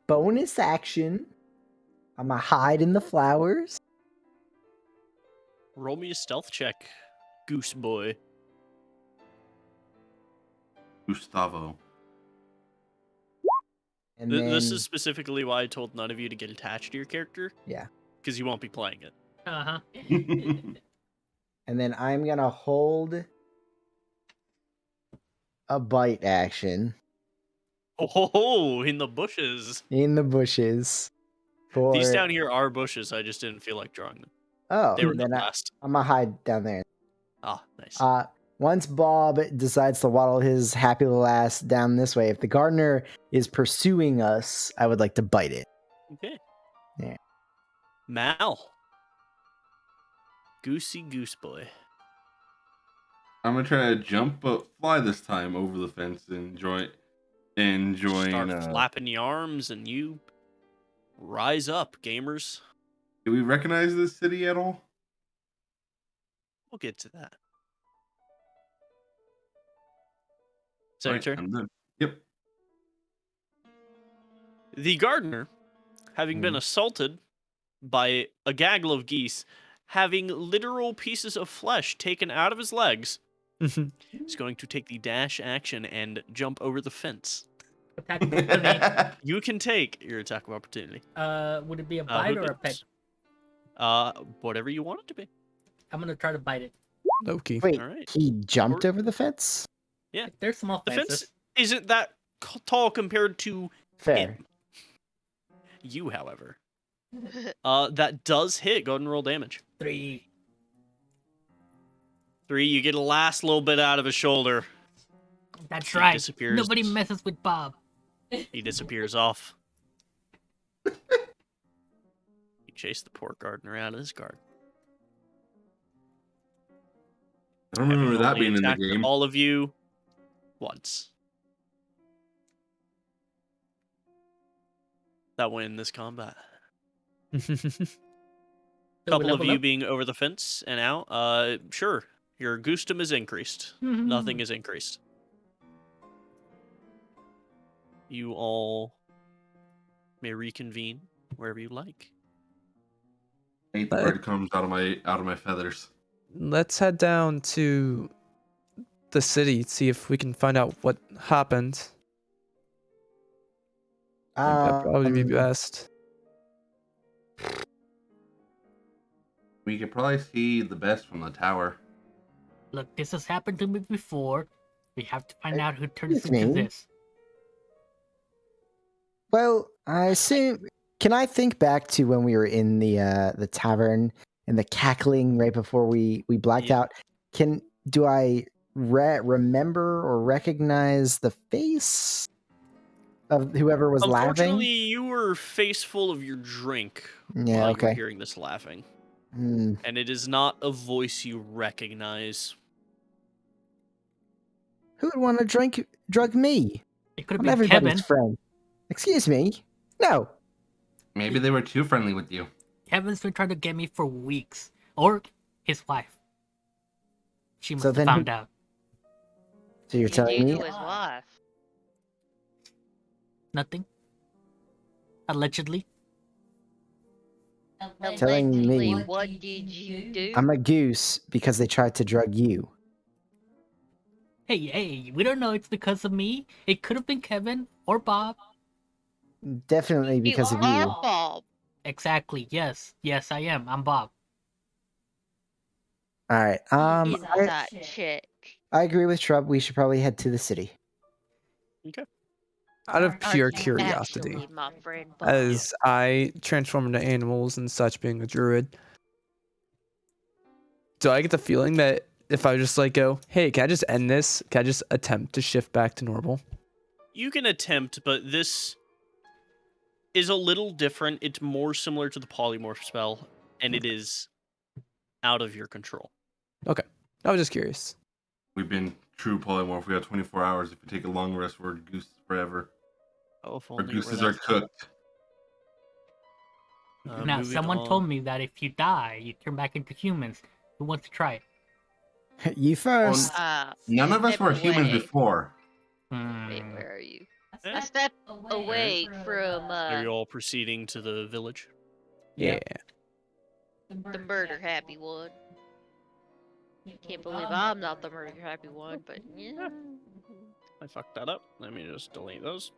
Bonus action. I'm gonna hide in the flowers. Roll me a stealth check, Goose Boy. Gustavo. And then This is specifically why I told none of you to get attached to your character. Yeah. Because you won't be playing it. Uh-huh. and then I'm gonna hold a bite action Oh, in the bushes. in the bushes. For These down here are bushes. I just didn't feel like drawing them. oh, They were then the last. I'm gonna hide down there. Ah, nice. Once Bob decides to waddle his happy little ass down this way, if the gardener is pursuing us, I would like to bite it. Okay. Yeah. Mal. Goosey Goose Boy. I'm gonna try to jump but fly this time over the fence and join. Start flapping your arms and you rise up, gamers. Do we recognize this city at all? We'll get to that. Is that your Alright, turn? I'm done. Yep. The gardener, having been assaulted by a gaggle of geese, having literal pieces of flesh taken out of his legs, is going to take the dash action and jump over the fence. Attack of opportunity. You can take your attack of opportunity. Would it be a Who bite or a peck? goes? Whatever you want it to be. I'm gonna try to bite it. Loki. Wait, Alright. he jumped over the fence? Yeah. They're small The fences. fence isn't that tall compared to Fair. him. You, however. That does hit. Go ahead and roll damage. 3. 3, you get a last little bit out of his shoulder. That's He right. disappears. Nobody messes with Bob. He disappears off. You chase the poor gardener out of his garden. I don't remember Having that only being in the attacked game. all of you once. That win this combat. So we Couple of level you up? being over the fence and out. Sure. Your Goostum is increased. Nothing is increased. You all may reconvene wherever you like. I ate the breadcrumbs out of my feathers. Let's head down to the city, see if we can find out what happened. That'd probably be Um, best. We could probably see the best from the tower. Look, this has happened to me before. We have to find out who turned us Excuse into me? this. Well, I assume. Can I think back to when we were in the tavern and the cackling right before we blacked Yeah. out? Do I remember or recognize the face of whoever was Unfortunately, laughing? you were face full of your drink Yeah. while you were Okay. hearing this laughing, Hmm. and it is not a voice you recognize. Who would want to drug me? It could have I'm been everybody's Kevin. friend. Excuse me. No. Maybe they were too friendly with you. Kevin's been trying to get me for weeks. Or his wife. She must So have then found out. So you're Did telling you me do his wife? Nothing. Allegedly. Telling Allegedly, me- what did you do? I'm a goose because they tried to drug you? Hey, we don't know it's because of me. It could have been Kevin or Bob. Definitely You because of are you. Bob. Exactly, yes. Yes, I am. I'm Bob. All right. He's a side chick. I agree with Shrub. We should probably head to the city. Okay. Out of pure Aren't you curiosity, actually my friend Bob? as I transform into animals and such, being a druid, do I get the feeling that if I just like go, hey, can I just end this? Can I just attempt to shift back to normal? You can attempt, but this is a little different. It's more similar to the polymorph spell, and it is out of your control. I was just curious. We've been true polymorph. We have 24 hours. If we take a long rest, we're goose forever. Oh, if Our only it were gooses that are simple. cooked. Now, Moving someone on. told me that if you die, you turn back into humans. Who wants to try it? You first. None of us Step were humans away. before. Wait, Hmm. where are you? Eh, A step away from Are you all proceeding to the village? Yeah. the murder happy one. Can't believe I'm not the murder happy one, but yeah. I fucked that up. Let me just delete those.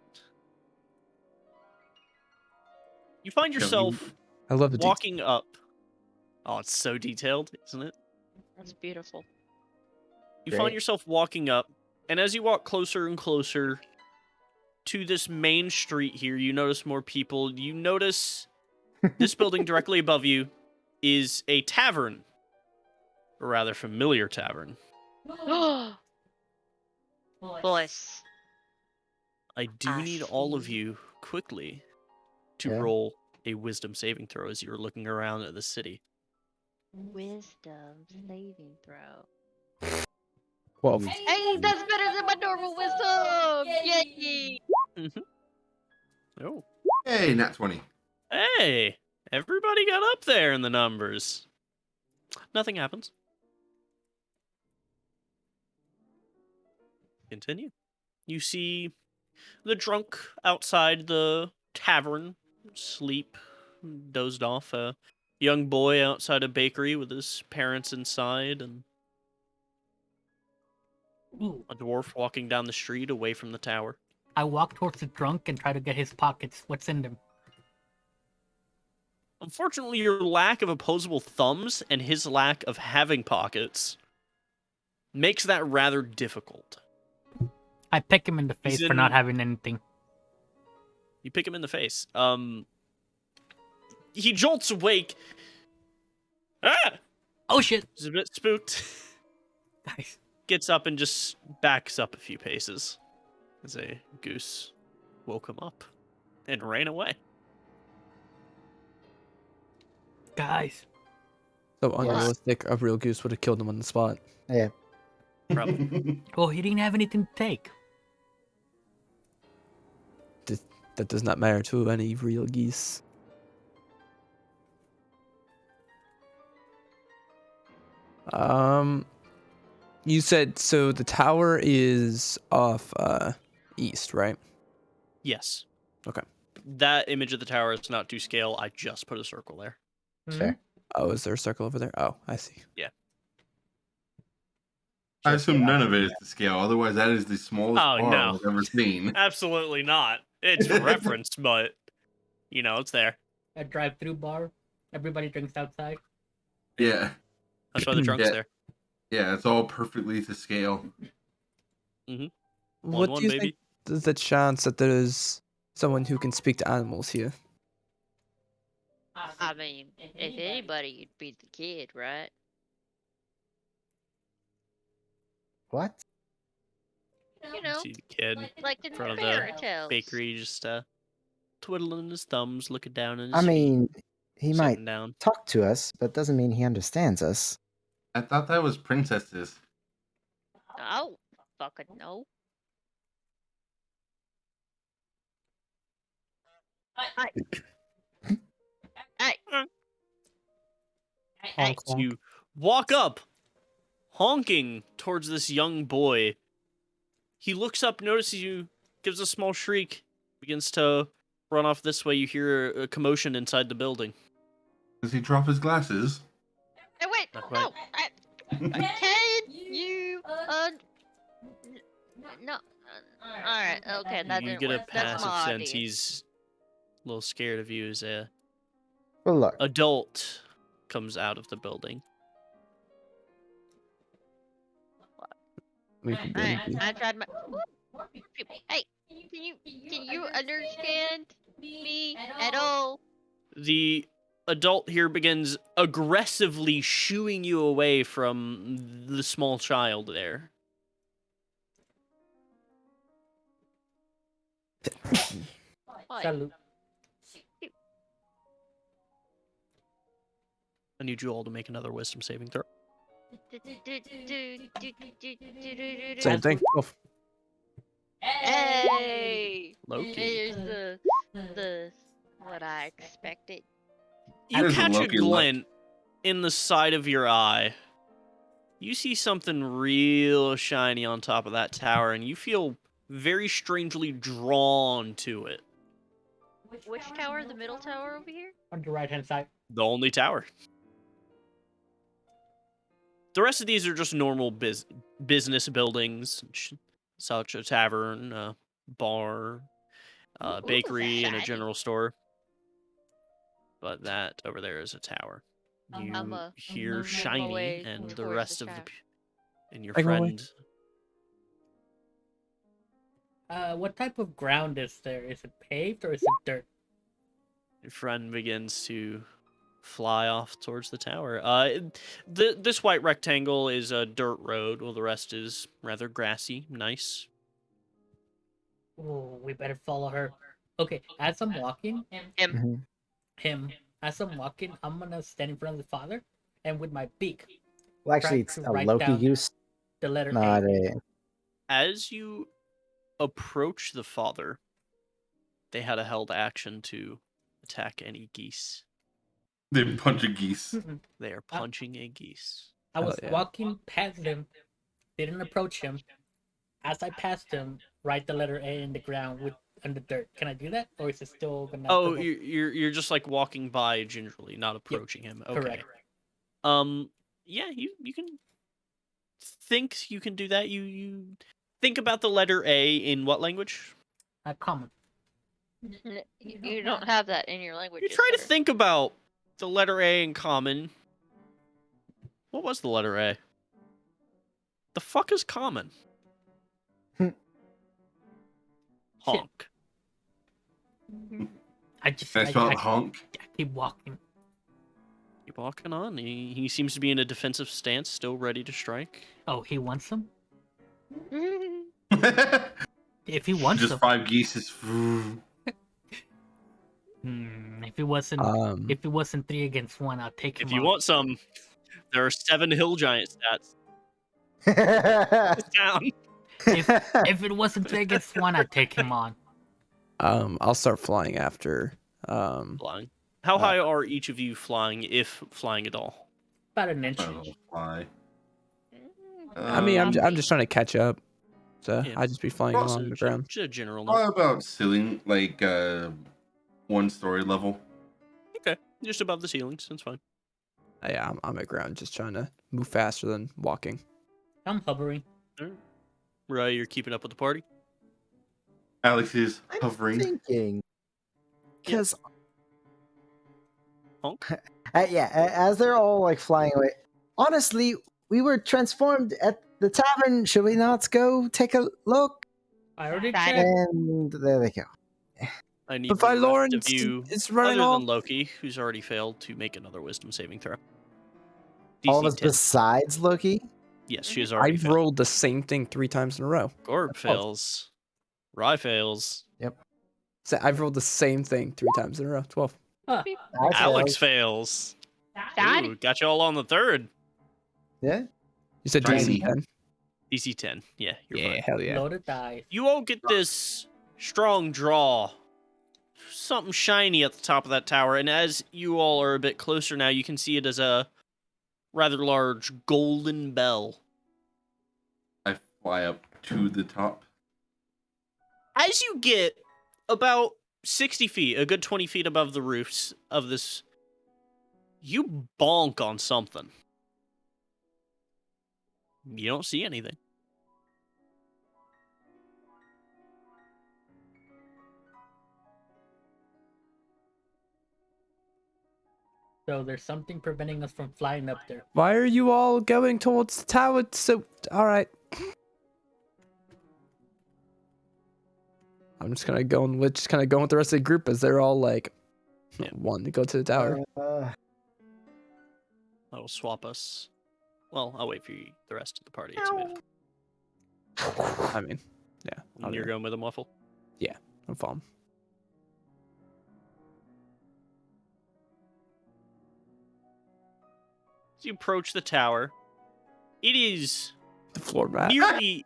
You find Shall we- yourself I love the detail. walking up. Oh, it's so detailed, isn't it? That's beautiful. You find Great. yourself walking up, and as you walk closer and closer to this main street here, you notice more people. You notice this building directly above you is a tavern. A rather familiar tavern. Voice. I do I need all of see. you quickly to Yeah. roll a wisdom saving throw as you're looking around at the city. Wisdom saving throw. 12. Hey, that's better than my normal wisdom! Yay! Oh. Hey, nat 20. Hey! Everybody got up there in the numbers. Nothing happens. Continue. You see the drunk outside the tavern sleep, dozed off. A young boy outside a bakery with his parents inside, and Ooh. a dwarf walking down the street away from the tower. I walk towards the drunk and try to get his pockets. What's in them? Unfortunately, your lack of opposable thumbs and his lack of having pockets makes that rather difficult. I peck him in the He's face for not in- having anything. You pick him in the face. He jolts awake. Ah! Oh shit! He's a bit spooked. Guys. Gets up and just backs up a few paces as a goose woke him up and ran away. Guys. So Yes. unrealistic, a real goose would have killed him on the spot. Yeah. Probably. Well, he didn't have anything to take. That does not matter to any real geese. You said so the tower is off east, right? Yes. Okay. That image of the tower is not to scale. I just put a circle there. Fair. Oh, is there a circle over there? Oh, I see. I Just assume none of watching it is to scale. Otherwise, that is the smallest Oh, bar no. I've ever seen. Absolutely not. It's for reference, but it's there. A drive-through bar. Everybody drinks outside. Yeah, That's why the trunk's Yeah. there. yeah, it's all perfectly to scale. What One, do you baby. think is the chance that there's someone who can speak to animals here? I mean, if anybody, you'd be the kid, right? What? You know, See the kid like in in front of the fairy tales. bakery, just twiddling his thumbs, looking down at his I feet, mean, he might sitting down. talk to us, but doesn't mean he understands us. I thought that was princesses. Oh, fucking no. Hey, Honk, So honk. you walk up, honking towards this young boy. He looks up, notices you, gives a small shriek, begins to run off this way. You hear a commotion inside the building. Does he drop his glasses? hey, wait, Not quite. no. Can you, no. Alright, okay, that You didn't get a work. That's passive my sense idea. he's a little scared of you as a Well, look, adult comes out of the building. We can Alright, barely I tried my. People, hey, can you understand me at all? The adult here begins aggressively shooing you away from the small child there. What? Salute. I need you all to make another wisdom saving throw. Same thing. Oh, Hey! Loki. Here's the what I expected. You There's a catch a Loki look. glint in the side of your eye. You see something real shiny on top of that tower, and you feel very strangely drawn to it. Which tower? The middle tower over here? On the right-hand side. The only tower. The rest of these are just normal business buildings, such a tavern, a bar, Ooh, bakery, and a shiny. general store. But that over there is a tower. You I'ma hear move my shiny, way and the towards rest the of the tower. and your Make my way. friend. What type of ground is there? Is it paved or is it dirt? Your friend begins to fly off towards the tower. This white rectangle is a dirt road, while the rest is rather grassy, nice. Oh, we better follow her. Okay, as I'm walking, Mhm. as I'm walking, I'm gonna stand in front of the father, and with my beak, Well, actually, try it's to a write Loki down goose, the letter not A. a. As you approach the father, they had a held action to attack any geese. They bunch of geese. They are punching a geese. I was yeah. walking past him, didn't approach him. As I passed him, write the letter A in the ground with on the dirt. Can I do that, or is it still gonna? Oh, provoke- you're just like walking by gingerly, not approaching him. Okay. Correct. Yeah, you can think you can do that. You think about the letter A in what language? Common. You don't have that in your language. You try to think about the letter A in common. What was the letter A? The fuck is common? Honk. I just I spelled honk. I keep walking. Keep walking on. He seems to be in a defensive stance, still ready to strike. Oh, he wants some. Just If he wants some. 5 geese is. If it wasn't Um, if it wasn't 3 against 1, I'll take him. If you on. want some, there are 7 hill giant stats. It's down. If it wasn't 3 against 1, I'd take him on. I'll start flying after. Flying. How high are each of you flying, if flying at all? About an inch. Oh, fly. I mean, I'm Um, just trying to catch up, so Yeah. I just be flying Well, along the ground. Just a general How note. about ceiling, like 1-story level? Okay, just above the ceilings. That's fine. Yeah, I'm at ground, just trying to move faster than walking. I'm hovering. Right, you're keeping up with the party. Alex is I'm hovering. thinking because Honk. yeah, as they're all like flying away. Honestly, we were transformed at the tavern. Should we not go take a look? I already Got it. checked. And there they go. I need But the rest Lawrence of you, is running other off. than Loki, who's already failed, to make another wisdom saving throw. All of DC us 10. besides Loki. Yes, she has already I've failed. rolled the same thing 3 times in a row. Gorb fails. Rye fails. So I've rolled the same thing 3 times in a row. 12. Huh. I Alex failed. fails. Dad? Ooh, got you all on the third. Yeah. You said Tiny. DC 10? DC 10. Yeah, you're Yeah, fine. hell yeah. Loaded dice. You all get this strong draw. Something shiny at the top of that tower, and as you all are a bit closer now, you can see it as a rather large golden bell. I fly up to the top. As you get about 60 feet, a good 20 feet above the roofs of this, you bonk on something. You don't see anything. So there's something preventing us from flying up there. Why are you all going towards the tower? So, alright. I'm just gonna go and just kind of go with the rest of the group as they're all like, Yeah. want to go to the tower. That'll swap us. Well, I'll wait for you, the rest of the party to move. I mean, yeah. And you're going with a muffle? I'm following. As you approach the tower, it is The floor mat. nearly...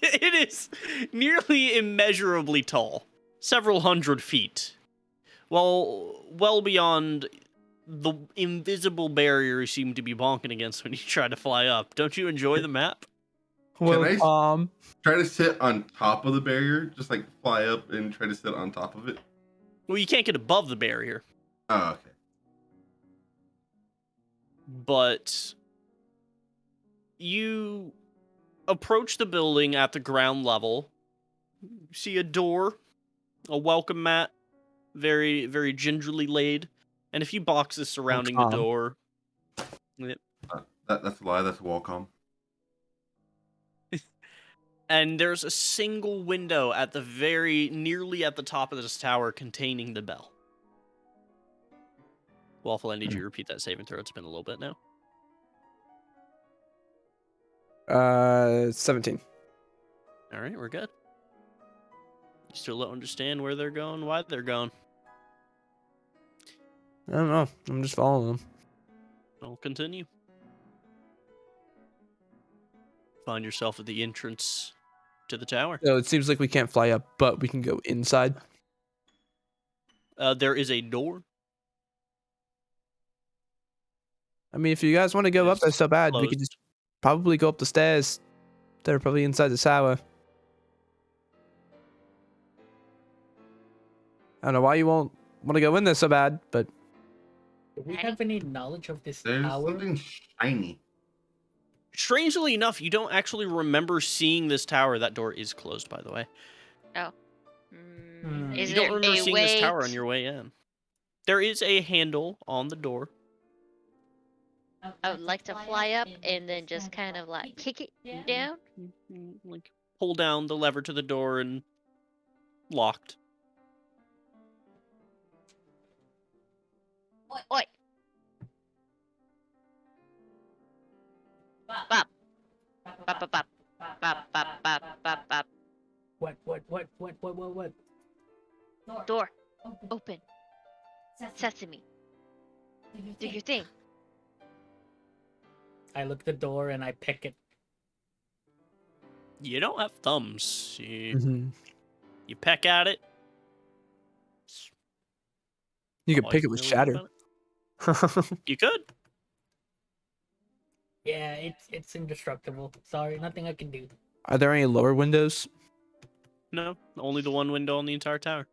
It is nearly immeasurably tall, several hundred feet, well beyond the invisible barrier you seem to be bonking against when you try to fly up. Don't you enjoy the map? Well, Try to sit on top of the barrier, just like fly up and try to sit on top of it. Well, you can't get above the barrier, Oh, okay. but you approach the building at the ground level. You see a door, a welcome mat, very, very gingerly laid, and a few boxes surrounding the calm. door. That's a lie. That's Wacom. And there's a single window at the nearly at the top of this tower containing the bell. Waffle, I need you to repeat that saving throw. It's been a little bit now. 17. All right, we're good. You still don't understand where they're going, why they're going. I don't know. I'm just following them. I'll continue. Find yourself at the entrance to the tower. So it seems like we can't fly up, but we can go inside. There is a door. I mean, if you guys want to go up there so bad, we could Closed. just probably go up the stairs. They're probably inside the tower. I don't know why you won't want to go in there so bad, but Do we have any knowledge of this There's tower? something shiny. Strangely enough, you don't actually remember seeing this tower. That door is closed, by the way. Is You there don't remember a seeing way this tower on your way in. There is a handle on the door. I would like to fly up and then just kind of like kick it down. Like, pull down the lever to the door and locked. Oi! Bop. Bop, bop, bop. Bop, bop, bop, bop, bop. What? Door. Open. Sesame. Do your thing. I look at the door and I pick it. You don't have thumbs. You mm-hmm. peck at it. You could All pick you it with can really do shatter. about it. You could. Yeah, it's indestructible. Sorry, nothing I can do. Are there any lower windows? No, only the one window on the entire tower.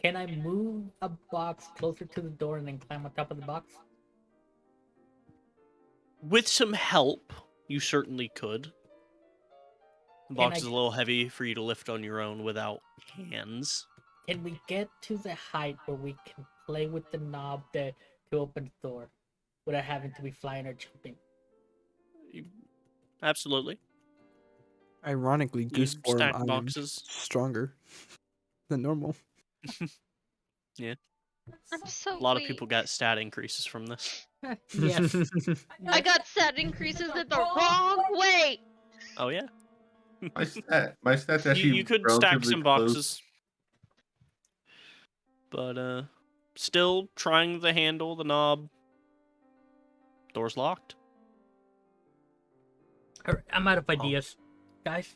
Can I move a box closer to the door and then climb on top of the box? With some help, you certainly could. The box I- is a little heavy for you to lift on your own without hands. Can we get to the height where we can play with the knob to open the door without having to be flying or jumping? Absolutely. Ironically, You goose form, stack I'm boxes. stronger than normal. I'm so A lot of weak. people got stat increases from this. Yes. I got stat increases in the wrong way. Oh yeah. My stats actually You could stack relatively some close. boxes. But still trying the handle, the knob. Door's locked. Alright, I'm out of ideas, guys.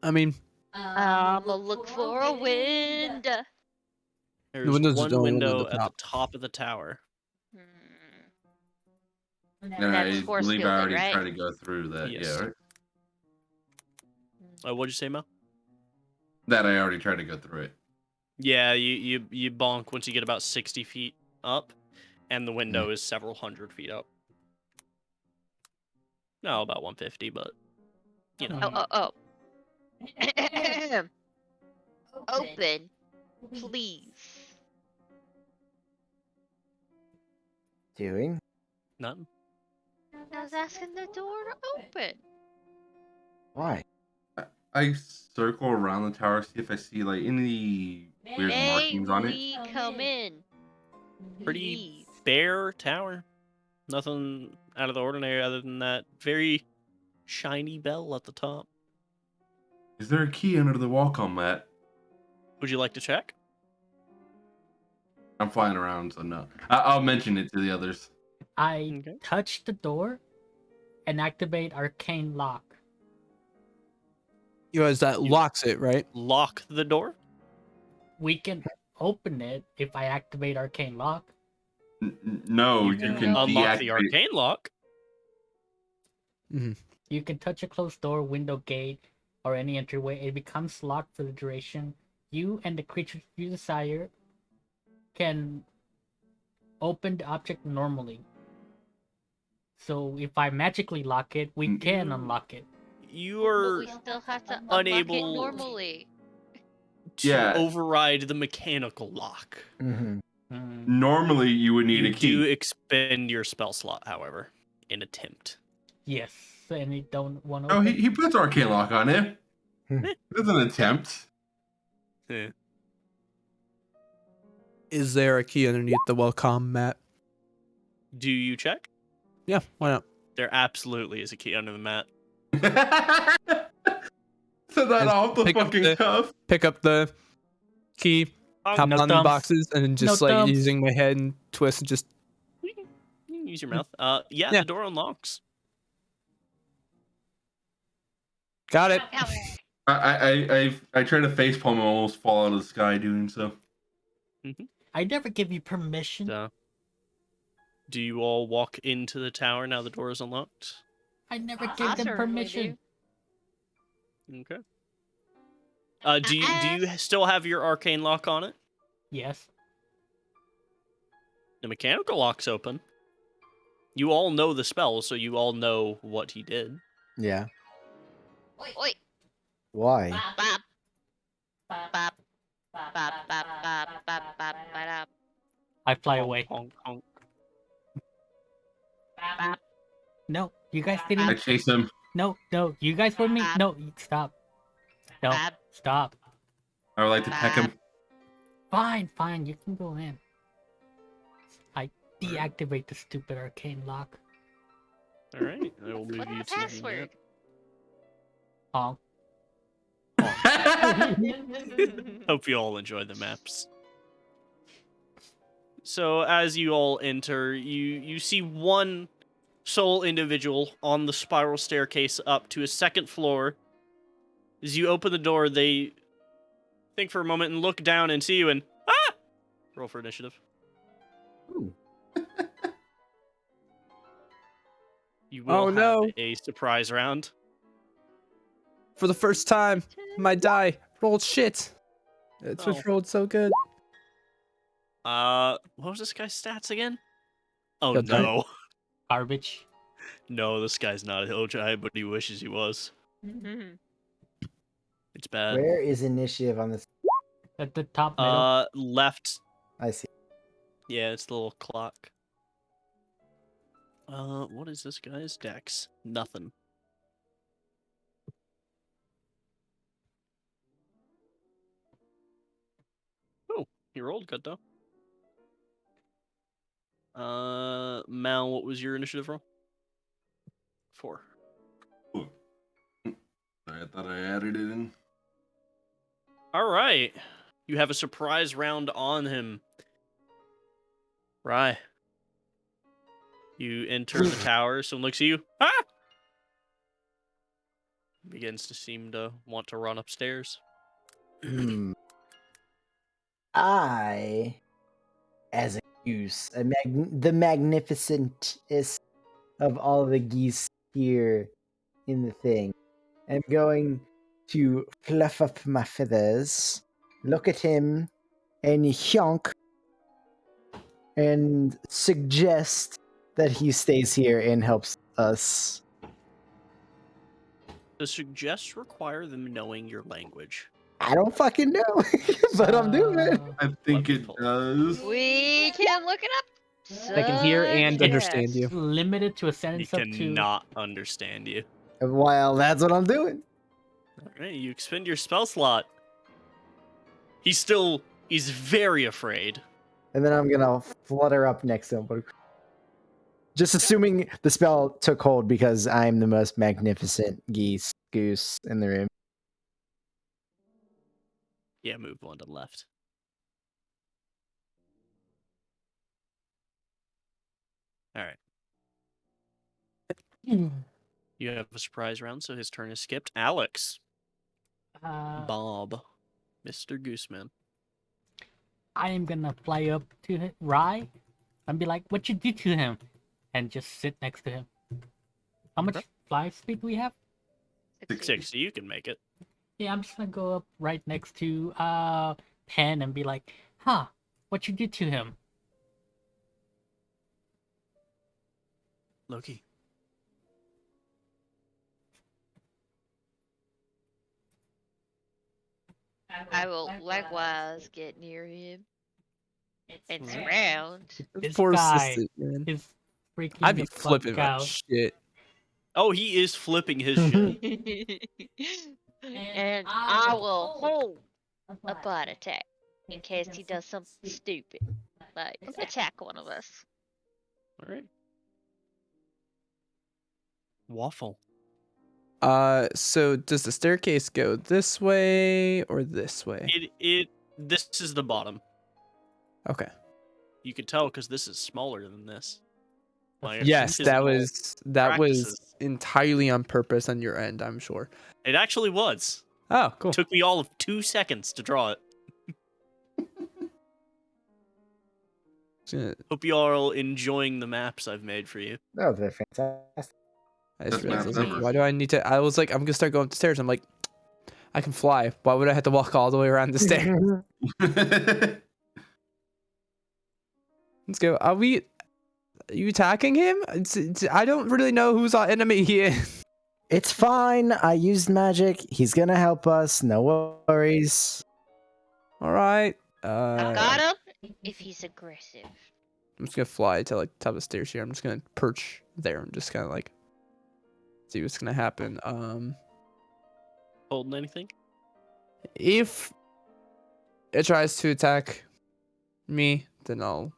I mean, I'ma look for a wind. There's window's one the only one on window the at the top. top of the tower. And That's I force believe I fielded, already right? tried to go through that. Yes. Yeah, right? What'd you say, Mel? That I already tried to go through it. Yeah, you bonk once you get about 60 feet up, and the window is several hundred feet up. No, about 150, but you know. Oh. Open, please. Doing? Nothing. I was asking the door to open. Why? I circle around the tower, see if I see like any weird May markings on it. we come in? Pretty Please. bare tower. Nothing out of the ordinary other than that very shiny bell at the top. Is there a key under the Wacom mat? Would you like to check? I'm flying around, so no. I'll mention it to the others. I Okay. touch the door and activate arcane lock. You guys, that You- locks it, right? Lock the door. We can open it if I activate arcane lock. No, you can can unlock the deactivate. arcane lock. You can touch a closed door, window, gate, or any entryway. It becomes locked for the duration. You and the creature you desire can open the object normally. So if I magically lock it, we can unlock it. You But are we still have to unlock it unable normally. to Yeah. override the mechanical lock. Mm-hmm. Normally, you would need You a key. do expend your spell slot, however, in attempt. Yes, and you don't want to Oh, open. he puts arcane lock on it. Hmm. It's an attempt. Eh. Is there a key underneath the welcome mat? Do you check? Yeah, why not? There absolutely is a key under the mat. So that And off the pick up fucking the- cuff. Pick up the key, hop no on the thumbs. boxes, and just No like thumbs. using my head and twist and just You can use your mouth. Yeah, Yeah. the door unlocks. got it. I try to facepalm and almost fall out of the sky doing so. I never give you permission. So, do you all walk into the tower now the door is unlocked? I never I gave them certainly permission. Okay. Do you still have your arcane lock on it? Yes. The mechanical lock's open. You all know the spell, so you all know what he did. Yeah. Oi. Why? Bop. Bop. Bop. Bop. Bop. Bop. Bop. Bop. Bop. I fly Honk, away. honk, honk. Bop. No, you guys I didn't. chase him. No, you guys were me. No, stop. No, Bop. stop. I would like to peck him. Fine, you can go in. I deactivate the stupid arcane lock. All right, I will move What's you the to password? Honk. Hope you all enjoy the maps. So as you all enter, you see one sole individual on the spiral staircase up to a second floor. As you open the door, they think for a moment and look down and see you and roll for initiative. Ooh. You will Oh, have no. a surprise round. For the first time, my die rolled shit. It's Oh. just rolled so good. What was this guy's stats again? Oh Hill giant? no. Garbage. No, this guy's not a hill giant, but he wishes he was. Mhm. It's bad. Where is initiative on this? At the top middle. Left. I see. Yeah, it's the little clock. What is this guy's dex? Nothing. Oh, you rolled good though. Mal, what was your initiative roll? 4. Sorry, I thought I added it in. All right. You have a surprise round on him. Right. You enter the tower. Someone looks at you. Ah! Begins to seem to want to run upstairs. Hmm. I, as a goose, the magnificentest of all the geese here in the thing, am going to fluff up my feathers, look at him, and honk, and suggest that he stays here and helps us. Does suggest require them knowing your language? I don't fucking know, but I'm doing it. I think me it pull it. does. We can look it up. I can hear and Suggest. understand you. It's limited to a He sentence up to. cannot understand you. Well, that's what I'm doing. All right, you expend your spell slot. He's very afraid. And then I'm gonna flutter up next to him. Just assuming the spell took hold because I'm the most magnificent goose in the room. Yeah, move one to the left. All right. You have a surprise round, so his turn is skipped. Alex. Bob. Mr. Gooseman. I am gonna fly up to Rye and be like, "What you do to him?" and just sit next to him. How much Okay. fly speed do we have? 6, so you can make it. Yeah, I'm just gonna go up right next to Pen and be like, "Huh, what you did to him?" Loki. I will likewise get near him and Alright. surround. This Poor guy sissy, man. is freaking I'd be the fuck flipping my out. shit. Oh, he is flipping his shit. And I will hold a bot attack in case he does something stupid, like attack one of us. All right. Waffle. So does the staircase go this way or this way? This is the bottom. Okay. You can tell because this is smaller than this. My Yes, that physical was practices. entirely on purpose on your end, I'm sure. It actually was. Oh, cool. Took me all of 2 seconds to draw it. Hope you are all enjoying the maps I've made for you. Oh, they're fantastic. I just Best realized, I math was like, ever. why do I need to? I was like, I'm gonna start going up the stairs. I'm like, I can fly. Why would I have to walk all the way around the stairs? Let's go. Are you attacking him? I don't really know who's our enemy here. It's fine. I used magic. He's gonna help us. No worries. All right. I got him if he's aggressive. I'm just gonna fly to like the top of the stairs here. I'm just gonna perch there and just kind of like see what's gonna happen. Holding anything? If it tries to attack me, then I'll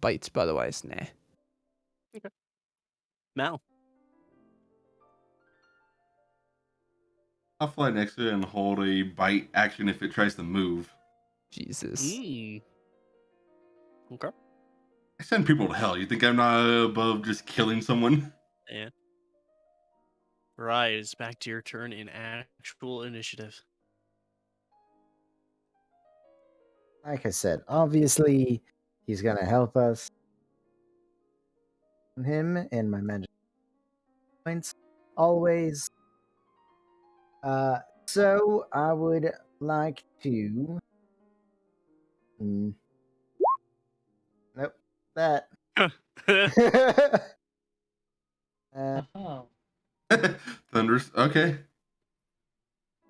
bite. But otherwise, nah. Mal. I'll fly next to it and hold a bite action if it tries to move. Jesus. Okay. I send people to hell. You think I'm not above just killing someone? Yeah. Right, it's back to your turn in actual initiative. Like I said, obviously he's gonna help us. Him and my magic points always. So I would like to that. Oh. Thunderous. Okay.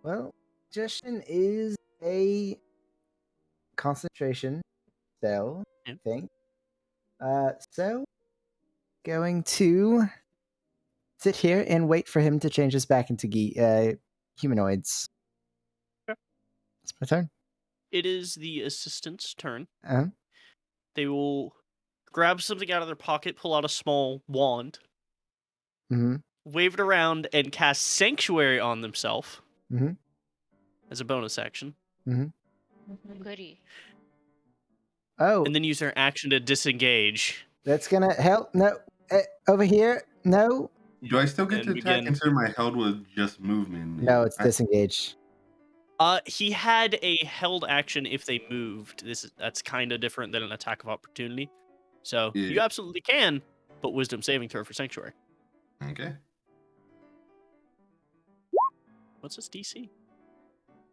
Well, suggestion is a concentration spell, I Yep. think. So going to sit here and wait for him to change us back into humanoids. Sure. It's my turn. It is the assistant's turn. Uh-huh. They will grab something out of their pocket, pull out a small wand, Mm-hmm. wave it around, and cast Sanctuary on themselves Mm-hmm. as a bonus action. Goody. Oh, And then use their action to disengage. that's gonna help. No, over here. No, Do I still get And to attack? begin. Consider my held was just movement. no, it's disengage. He had a held action if they moved. That's kind of different than an attack of opportunity. So you Yeah. absolutely can, but wisdom saving throw for Sanctuary. Okay. What's this DC?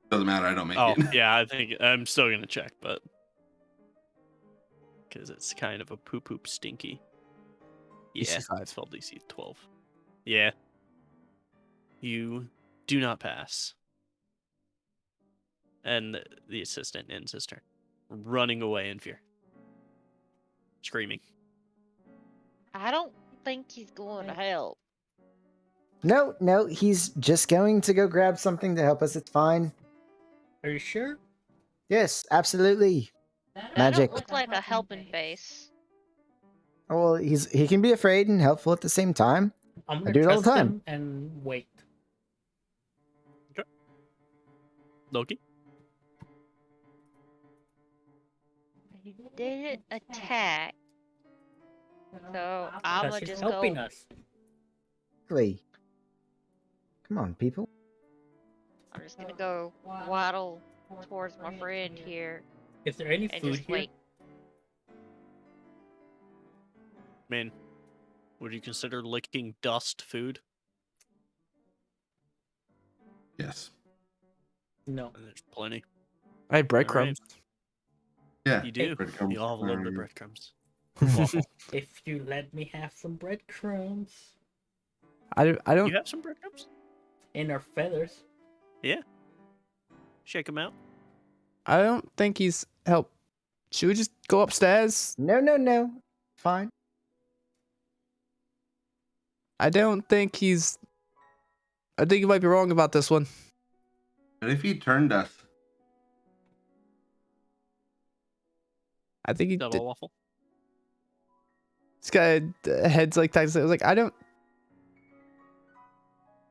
Doesn't matter. I don't make Oh, it. yeah, I think I'm still gonna check, but because it's kind of a poop stinky. Yeah, DC 5. it's spelled DC 12. Yeah, you do not pass, and the assistant ends his turn, running away in fear, screaming. I don't think he's going to help. No, he's just going to go grab something to help us. It's fine. Are you sure? Yes, absolutely. That Magic. don't look like a helping face. Well, he can be afraid and helpful at the same time. I'm I gonna do it all trust the time. him and wait. Loki. He didn't attack. So I'm Because gonna he's just helping go. us. Exactly. Come on, people. I'm just gonna go waddle towards my friend here Is there any and food just here? wait. Man, would you consider licking dust food? Yes. No. There's plenty. I had breadcrumbs. Yeah. You do. breadcrumbs You all love the are- breadcrumbs. Well, if you let me have some breadcrumbs I You don't. have some breadcrumbs? in our feathers. Yeah. Shake them out. I don't think he's help. Should we just go upstairs? No. Fine. I don't think he's. I think you might be wrong about this one. But if he turned us, I think he Double did. waffle. This guy heads like that. I was like, I don't.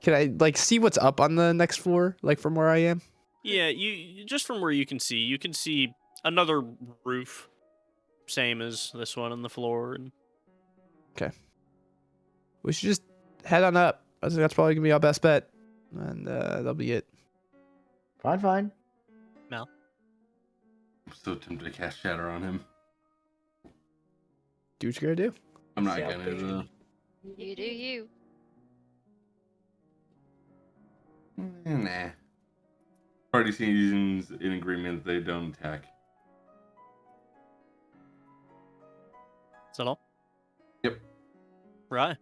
Can I like see what's up on the next floor, like from where I am? Yeah, you just from where you can see another roof, same as this one on the floor, and We should just head on up. I think that's probably gonna be our best bet, and that'll be it. Fine. Mal. I'm so tempted to cast Shatter on him. Do what you gotta do. I'm not Yeah, gonna. okay. You do you. Nah. Party seems in agreement they don't attack. is that all? Yep. Right.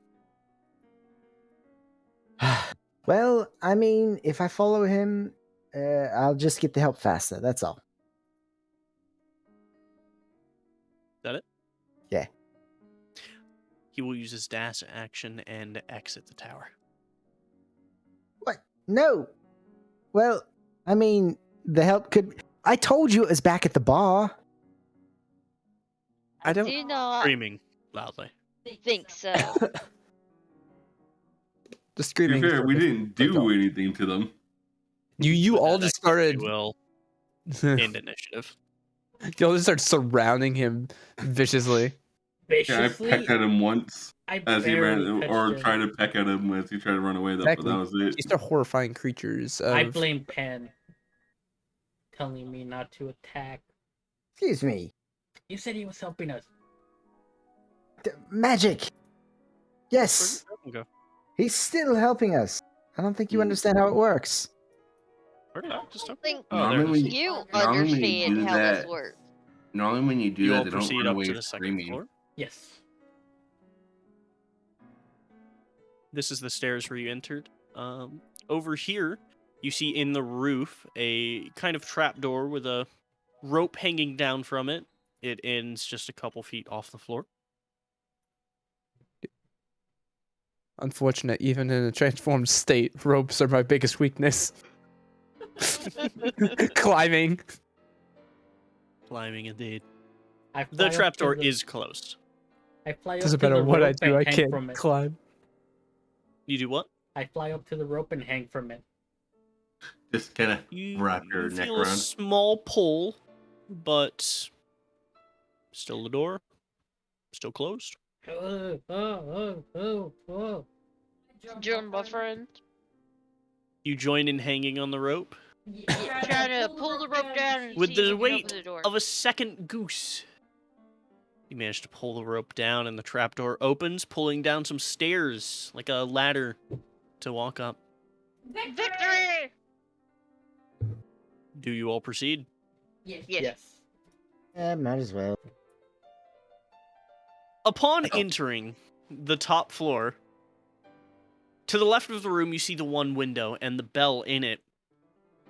Well, I mean, if I follow him, I'll just get the help faster. That's all. Is that it? Yeah. He will use his dash action and exit the tower. What? No. Well, I mean, the help could. I told you it was back at the bar. I don't- do not Screaming loudly. think so. The To screaming. be fair, we is- didn't do anything to them. You With all that just exit, started. they will You end initiative. all just started surrounding him viciously. Yeah, I Viciously, pecked at him once I as he ran, barely touched or him. tried to peck at him as he tried to run away. But Exactly. that was it. These are horrifying creatures. I Of... blame Pen telling me not to attack. Excuse me. You said he was helping us. Magic. Yes, Where'd the he's still helping us. I don't think you Hmm. understand how it works. Where did I just I think Oh, there it Normally- is. you normally when you understand do how this that- works. Normally, when you do You that, all they don't proceed run up away to the second screaming. floor. Yes. This is the stairs where you entered. Over here, you see in the roof a kind of trapdoor with a rope hanging down from it. It ends just a couple feet off the floor. Unfortunate, even in a transformed state, ropes are my biggest weakness. Climbing. Climbing, indeed. I The fly up to trapdoor the- is closed. I fly up Doesn't to matter the what I rope do, I and hang can't from it. climb. You do what? I fly up to the rope and hang from it. Just kind of You, wrap your you neck feel a around. small pull, but still the door, still closed. Join my friend. You join in hanging on the rope Yeah, trying to pull the rope down and with see if the we can open weight the door. of a second goose. You manage to pull the rope down, and the trapdoor opens, pulling down some stairs like a ladder to walk up. Victory! Do you all proceed? Yes. Might as well. Upon entering the top floor, to the left of the room, you see the one window and the bell in it.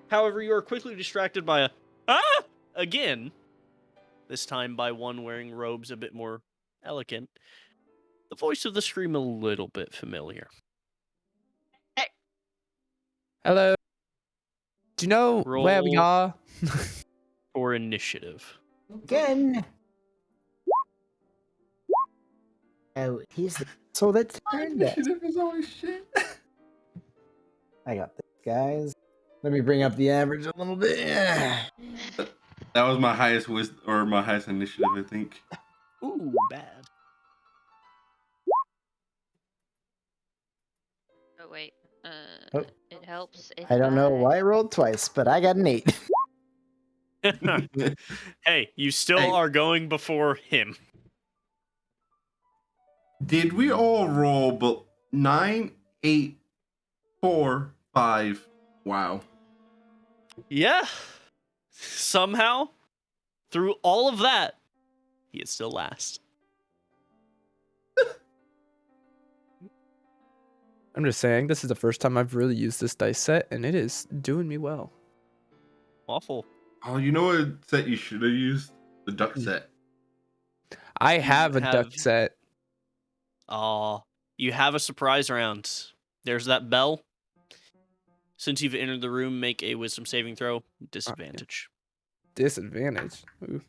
However, you are quickly distracted by a "ah!" again, this time by one wearing robes a bit more elegant. The voice of the scream a little bit familiar. Hello. Do you know where we Roll. are? For initiative. Again. Oh, he's the so that turned that. Initiative is always shit. I got this, guys. Let me bring up the average a little bit. Yeah. That was my highest or my highest initiative, I think. Ooh, bad. Oh wait. Oh. It helps if I don't know why I rolled twice, but I got an 8. Hey, you still Hey. are going before him. Did we all roll but 9, 8, 4, 5? Wow. Yeah. Somehow, through all of that, he is still last. I'm just saying, this is the first time I've really used this dice set, and it is doing me well. Awful. Oh, you know what set you should have used? The duck Hmm. set. I have a duck set. You have a surprise round. There's that bell. Since you've entered the room, make a wisdom saving throw. Disadvantage. Disadvantage. Ooh.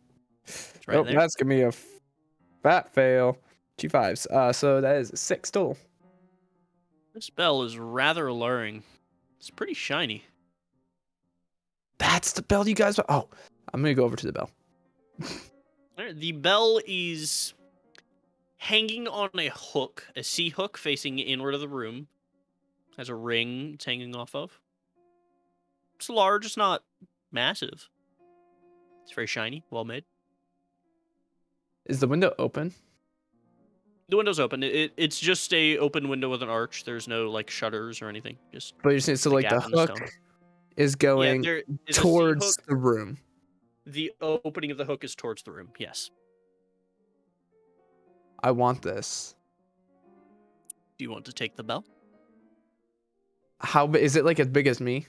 It's right Nope, there. that's gonna be a fat fail. 2 5s. So that is a 6 total. This bell is rather alluring. It's pretty shiny. That's the bell you guys. Oh, I'm gonna go over to the bell. Alright, the bell is hanging on a hook, a C hook facing inward of the room. Has a ring it's hanging off of. It's large, it's not massive. It's very shiny, well made. Is the window open? The window's open. It's just a open window with an arch. There's no like shutters or anything. Just But you're saying so a like the gap in the hook stone. is Yeah, going there is a towards C hook. the room. The opening of the hook is towards the room. Yes. I want this. Do you want to take the bell? How big is it? Like as big as me?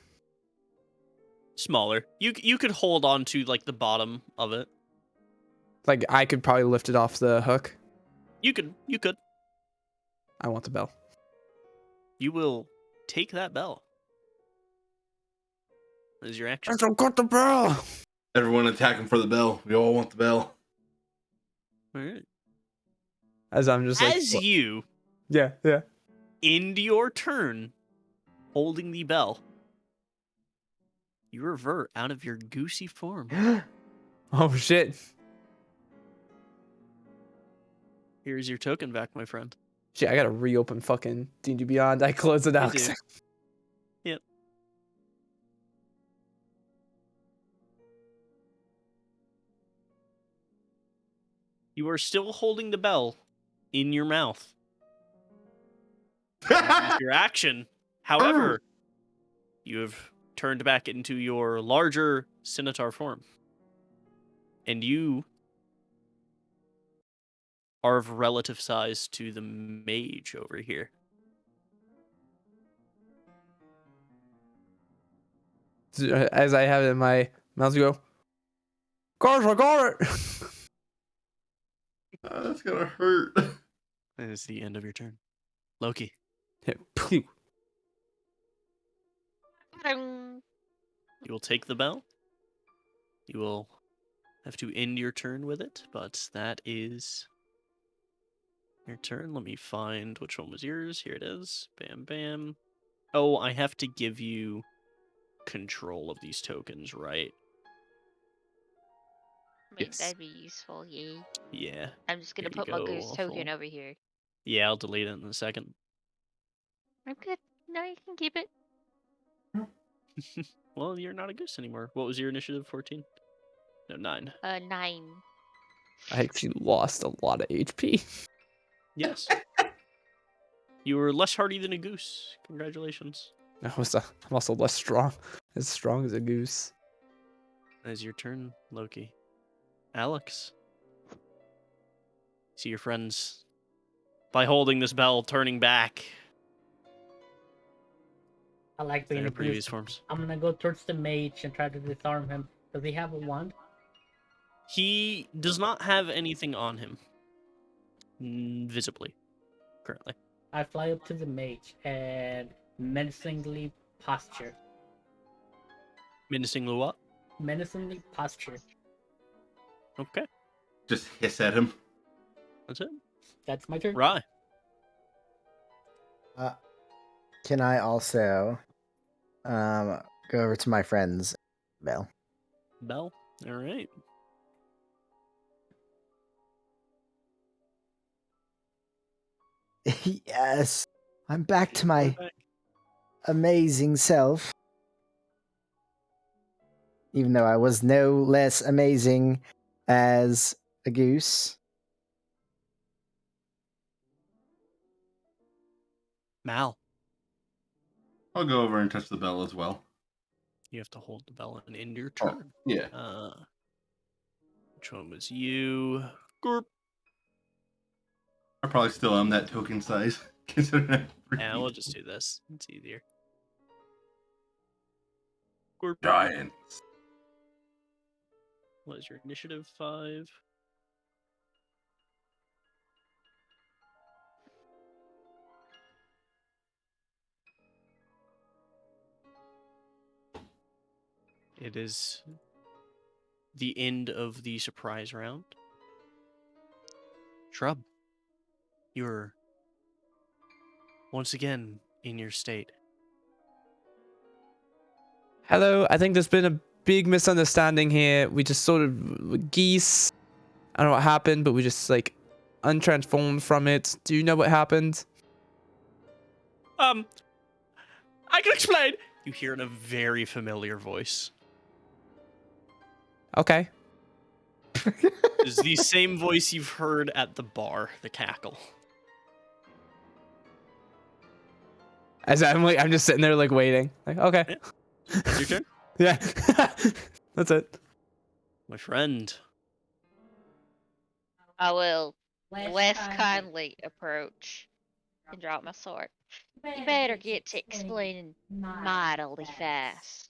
Smaller. You could hold on to like the bottom of it. Like I could probably lift it off the hook. You could. I want the bell. You will take that bell. That is your action. I got the bell. Everyone attacking for the bell. We all want the bell. All right. As I'm just like, As you yeah. end your turn holding the bell, you revert out of your goosey form. Oh shit. Here's your token back, my friend. Shit, I gotta reopen fucking D&D Beyond. I closed it out. do. Yep. You are still holding the bell in your mouth. Your action. However, you have turned back into your larger Scimitar form. And you are of relative size to the mage over here. As I have it in my mouth, you go, "Gosh, I got it!" That's gonna hurt. That is the end of your turn. Loki, Yeah, phew. Ba-dum. you will take the bell. You will have to end your turn with it, but that is your turn. Let me find which one was yours. Here it is. Bam, bam. Oh, I have to give you control of these tokens, right? I mean, Yes. that'd be useful, yeah. Yeah. I'm just gonna Here you put my go, goose token Waffle. over here. Yeah, I'll delete it in a second. I'm good. No, you can keep it. Well, you're not a goose anymore. What was your initiative? 14? No, 9. 9. I actually lost a lot of HP. Yes. You were less hardy than a goose. Congratulations. I'm also less strong. As strong as a goose. That is your turn, Loki. Alex. See your friends, by holding this bell, turning back I like to being their a previous goose. forms. I'm gonna go towards the mage and try to disarm him. Does he have a wand? He does not have anything on him. Visibly. Currently. I fly up to the mage and menacingly posture. Menacingly what? Menacingly posture. Okay. Just hiss at him. That's it. That's my turn. Rye. Can I also go over to my friend's bell? Bell. All right. Yes, I'm back to my Back. amazing self. Even though I was no less amazing as a goose. Mal. I'll go over and touch the bell as well. You have to hold the bell and end your Oh, turn. yeah. Which one was you? Gorp. I probably still am that token size. Considering I Yeah, we'll just do this. It's easier. Gorp. giants. What is your initiative? 5. It is the end of the surprise round. Shrub, you're once again in your state. Hello, I think there's been a big misunderstanding here. We just sort of geese. I don't know what happened, but we just like untransformed from it. Do you know what happened? I can explain. You hear in a very familiar voice. Okay. It's the same voice you've heard at the bar, the cackle. As I'm just sitting there like waiting. Like, okay. Yeah. That's your turn? Yeah. That's it. My friend. I will less kindly approach and drop my sword. You better get to explaining mightily fast.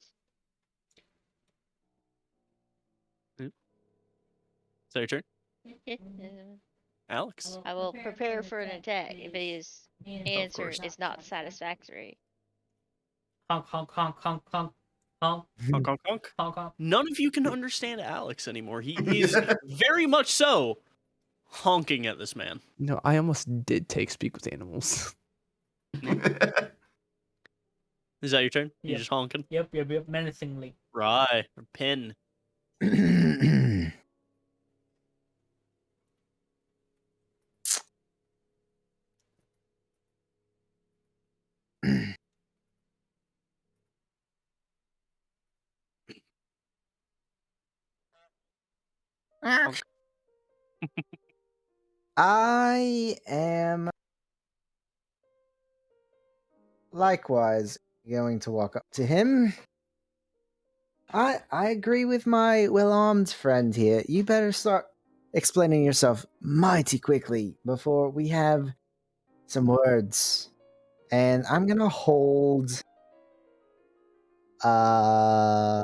Is that your turn? Alex? I will prepare for an attack if his answer course. is not satisfactory. Honk, honk, honk, honk, honk, honk, Honk, honk, honk. honk, honk. None of you can understand Alex anymore. He is very much so honking at this man. No, I almost did take speak with animals. Is that your turn? You Yep. just honking? Yep, menacingly. Right. Or pin. I am likewise going to walk up to him. I agree with my well-armed friend here. You better start explaining yourself mighty quickly before we have some words. And I'm gonna hold a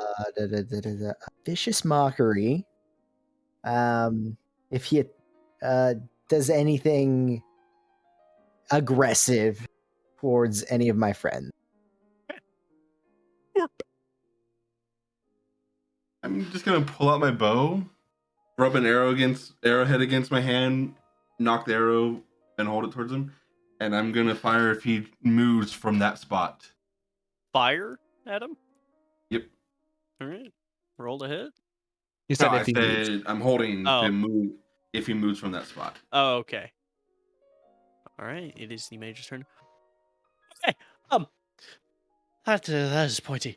vicious mockery. If he does anything aggressive towards any of my friends. I'm just gonna pull out my bow, rub an arrowhead against my hand, knock the arrow, and hold it towards him. And I'm gonna fire if he moves from that spot. Fire at him? Yep. All right. Roll to hit. You No, said I if he moves. said I'm holding Oh. to move if he moves from that spot. Oh, okay. All right. It is the mage's turn. Okay. That is pointy.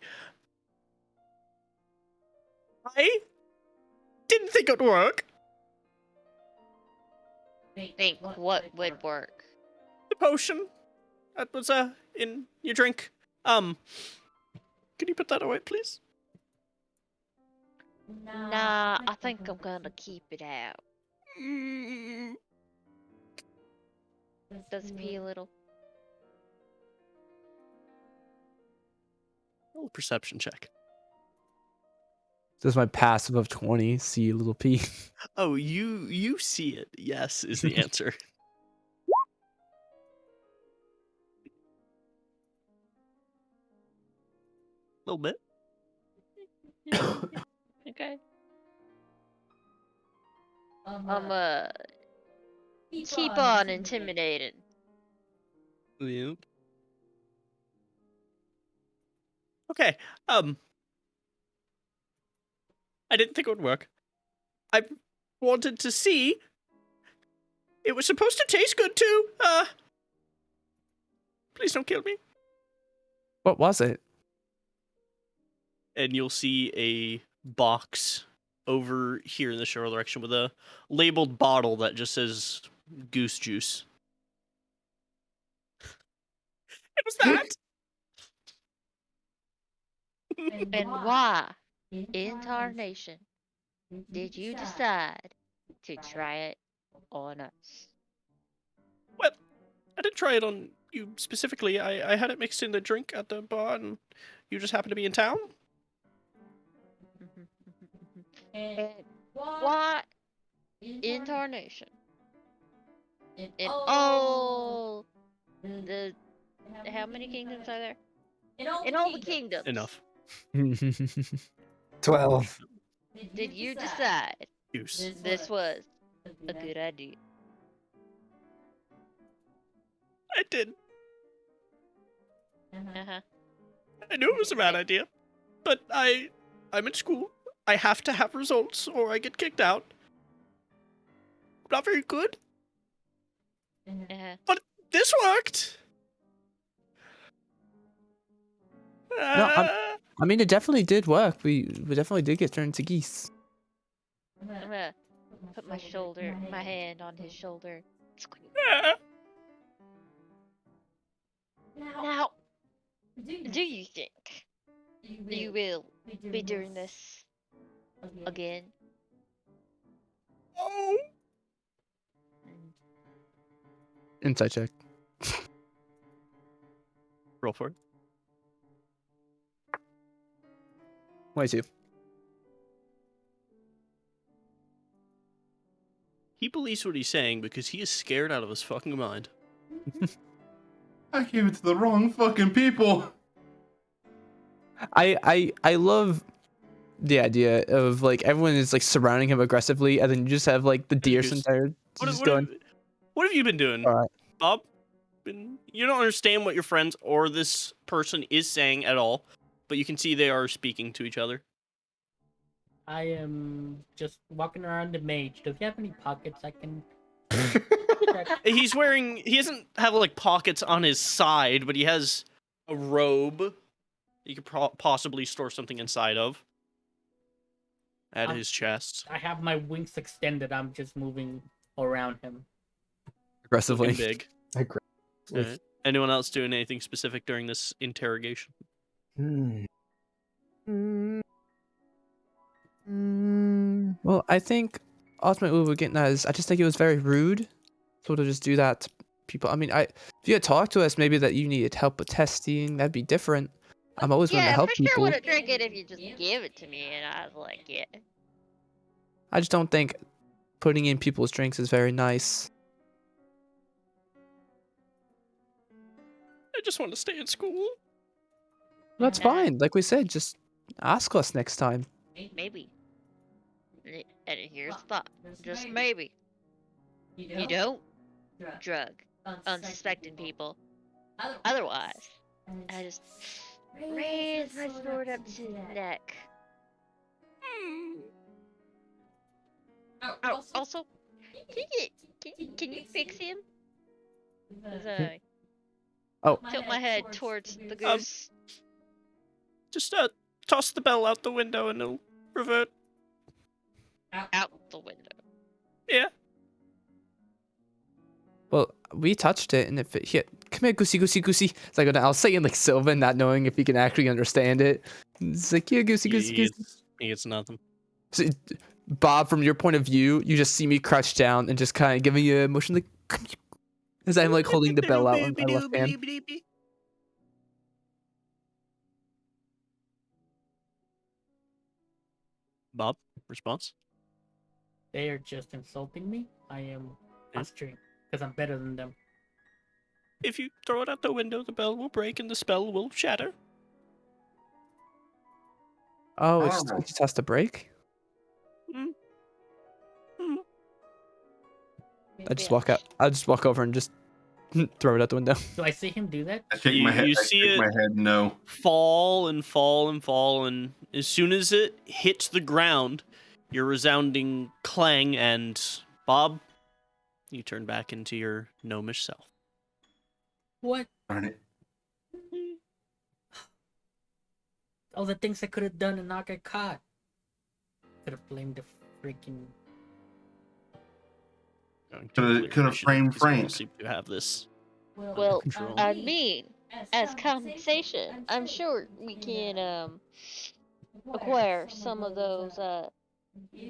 I didn't think it would work. Think what would work? The potion that was in your drink. Can you put that away, please? Nah, I think I'm gonna keep it out. Mm, Does it pee a little? roll a perception check. Does my passive of 20 see a little P? Oh, you see it. Yes, is the answer. A little bit. Okay. Keep on intimidating. Yep. Okay. I didn't think it would work. I wanted to see. It was supposed to taste good too. Please don't kill me. What was it? And you'll see a box over here in the show direction with a labeled bottle that just says goose juice. It was that. And why, in tarnation, did you decide to try it on us? Well, I didn't try it on you specifically. I had it mixed in the drink at the bar, and you just happened to be in town. And why, in tarnation, in all the how many kingdoms are there? In all the kingdoms, Enough. 12. did you decide Goose. this was a good idea? I did. Uh-huh. I knew it was a bad idea, but I'm in school. I have to have results, or I get kicked out. I'm not very good. Uh-huh. This worked. I mean, it definitely did work. We definitely did get turned to geese. I'm gonna put my hand on his shoulder. Squeeze. Now, do you think you will be doing this again? Oh. Insight check. Roll for it. 22. He believes what he's saying because he is scared out of his fucking mind. I gave it to the wrong fucking people. I love the idea of like everyone is like surrounding him aggressively, and then you just have like the deer Just- centaur just going. What have you been doing, All right. Bob? You don't understand what your friends or this person is saying at all, but you can see they are speaking to each other. I am just walking around the mage. Does he have any pockets I can check? He doesn't have like pockets on his side, but he has a robe you could possibly store something inside of at his chest. I have my wings extended. I'm just moving around him. Aggressively. Looking big. Aggressively. Alright. Anyone else doing anything specific during this interrogation? Well, I think ultimately what we're getting at is I just think it was very rude sort of just do that to people. I mean, if you had talked to us maybe that you needed help with testing, that'd be different. I'm always willing to Yeah, help for sure people. would drink it if you just give it to me, and I was like, yeah. I just don't think putting in people's drinks is very nice. I just want to stay in school. That's fine. Like we said, just ask us next time. Maybe. And here's the thought. Just maybe. You don't drug unsuspecting people. Otherwise, I just raise my sword up to his neck. Oh, also, can you fix him? As I tilt my head towards the goose. Just toss the bell out the window and it'll revert. Out the window. Yeah. Well, we touched it, and if it hit, come here, goosey, goosey, goosey. It's like I'll say in like Sylvan, not knowing if he can actually understand it. It's like, yeah, goosey, goosey, goosey. He gets nothing. So, Bob, from your point of view, you just see me crouch down and just kind of giving you a motion like, as I'm like holding the bell out on my left hand. Bob, response? They are just insulting me. I am posturing because I'm better than them. If you throw it out the window, the bell will break and the spell will shatter. Oh, it just has to break? I just walk out. I just walk over and just throw it out the window. Do I see him do that? I shake my head. You I see shake it my head. No. fall and fall and fall, and as soon as it hits the ground, your resounding clang, and Bob, you turn back into your gnomish self. What? Darn it. All the things I could have done and not get caught. Could have blamed the freaking. Could have framed Frank. Seem to have this. Well, control. I mean, as compensation, I'm sure we can acquire some of those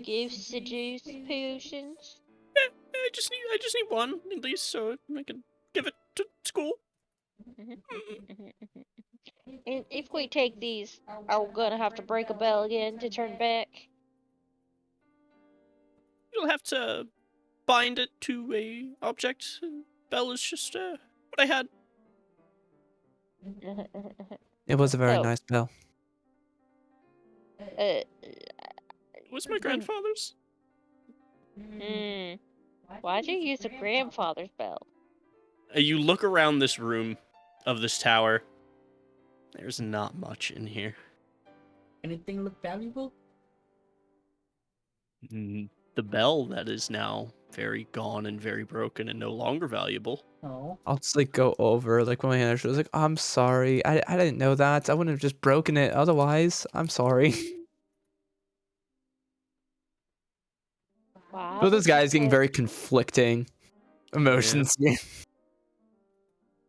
goose juice potions. I just need one at least, so I can give it to school. And if we take these, are we gonna have to break a bell again to turn back? You'll have to bind it to a object. Bell is just what I had. It was a very So, nice bell. It was my grandfather's. Why'd you use a grandfather's bell? You look around this room of this tower. There's not much in here. Anything look valuable? The bell that is now very gone and very broken and no longer valuable. No. I'll just like go over like when my manager was like, I'm sorry. I didn't know that. I wouldn't have just broken it otherwise. I'm sorry. Wow. But this guy is getting very conflicting emotions. Yeah.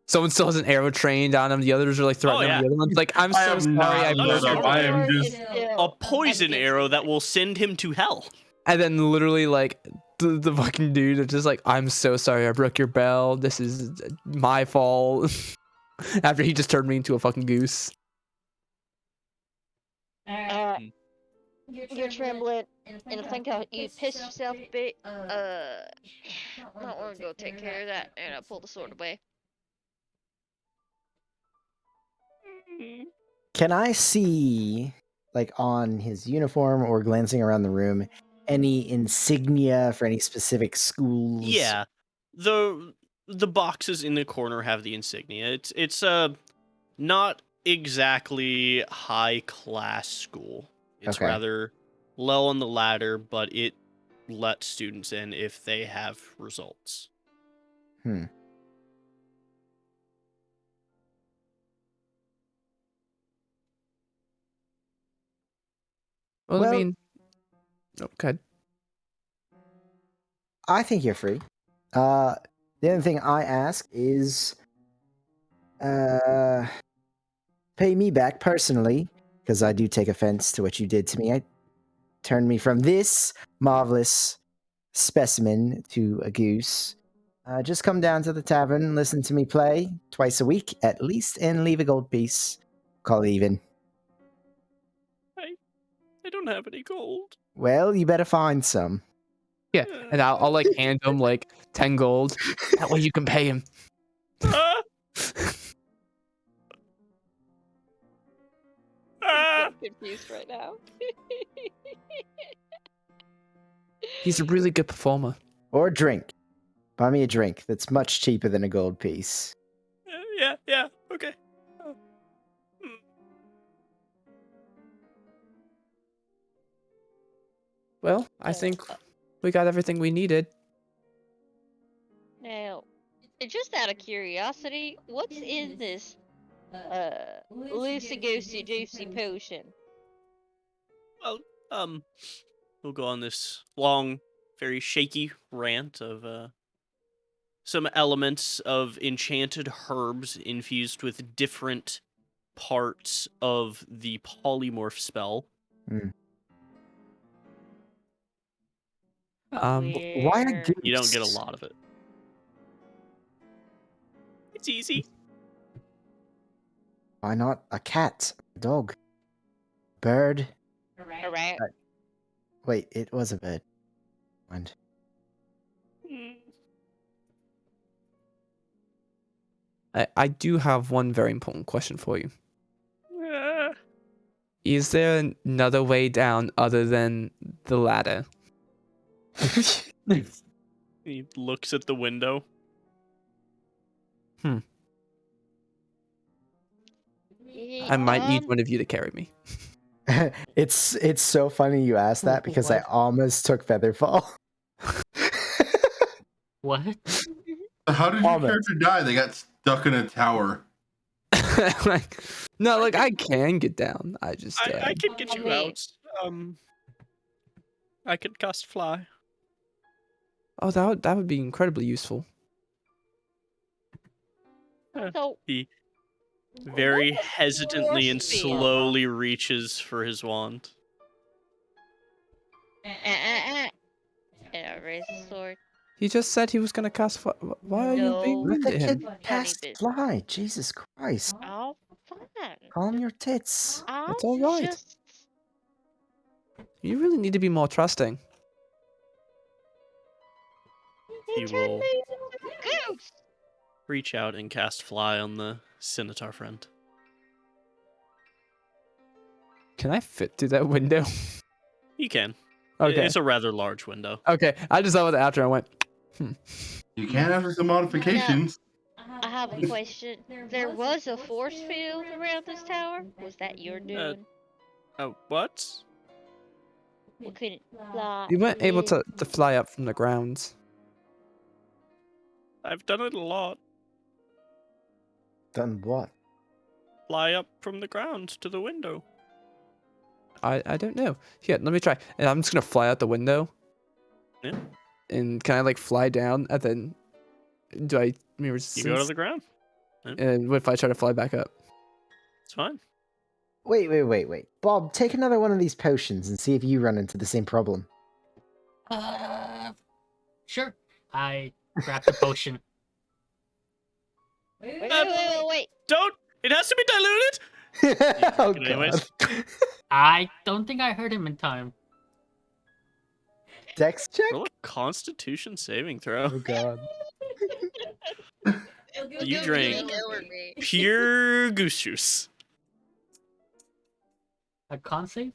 Someone still has an arrow trained on him. The others are like threatening the other one's like, I'm so sorry. I am just a poison arrow that will send him to hell. And then literally like the fucking dude is just like, I'm so sorry I broke your bell. This is my fault. After he just turned me into a fucking goose. You're trembling, and I think you pissed yourself a bit. Might want to go take care of that, and I pull the sword away. Can I see, like, on his uniform or glancing around the room, any insignia for any specific schools? Yeah, the boxes in the corner have the insignia. It's not exactly high class school. It's Okay. rather low on the ladder, but it lets students in if they have results. Hmm. Well, I mean, okay. I think you're free. The other thing I ask is, pay me back personally, because I do take offense to what you did to me. I turned me from this marvelous specimen to a goose, just come down to the tavern, listen to me play twice a week at least, and leave a gold piece. Call it even. I don't have any gold. Well, you better find some. Yeah, and I'll like hand him like 10 gold. That way you can pay him. Ah! Ah! I'm confused right now. He's a really good performer. Or a drink. Buy me a drink that's much cheaper than a gold piece. Yeah, okay. Hmm. Well, I think we got everything we needed. Now, just out of curiosity, what's in this loosey goosey juicy potion? Well, we'll go on this long, very shaky rant of some elements of enchanted herbs infused with different parts of the polymorph spell. Why a Weird. goose? You don't get a lot of it. It's easy. Why not a cat? A dog? Bird? Alright. Wait, it was a bird. Mind. Mm. I do have one very important question for you. Ah. Is there another way down other than the ladder? He looks at the window. I might need one of you to carry me. It's so funny you asked that because I What? almost took Featherfall. What? How did your Almost. character die? They got stuck in a tower. Like, no, like I can get down. I just I can get I you mean- out. I can cast fly. oh, that would be incredibly useful. So, He very what was hesitantly and force field? slowly reaches for his wand. And I raise the sword. He just said he was gonna cast. Why are you being No. mean Let to the him? kid cast business. fly. Jesus Christ. Oh, fine. Calm your tits. I'll It's all right. just... You really need to be more trusting. He turned will me into a goose! reach out and cast fly on the Scimitar friend. Can I fit through that window? You can. Okay. It's a rather large window. Okay. I just saw it after I went. You can after some modifications. I have a question. There was a force field around this tower? Was that your doing? Oh, what? We couldn't fly. You weren't able in. to fly up from the ground. I've done it a lot. Done what? Fly up from the ground to the window. I don't know. Here, let me try. And I'm just gonna fly out the window. Yeah. And can I like fly down and then do I mirror You go to the ground. and what if I try to fly back up? It's fine. Wait. Bob, take another one of these potions and see if you run into the same problem. Sure. I grabbed the potion. Wait. Don't! It has to be diluted! Oh, Good anyways. God. I don't think I heard him in time. Dex check? Roll a Constitution saving throw. Oh god. You drink pure goose juice. A con save?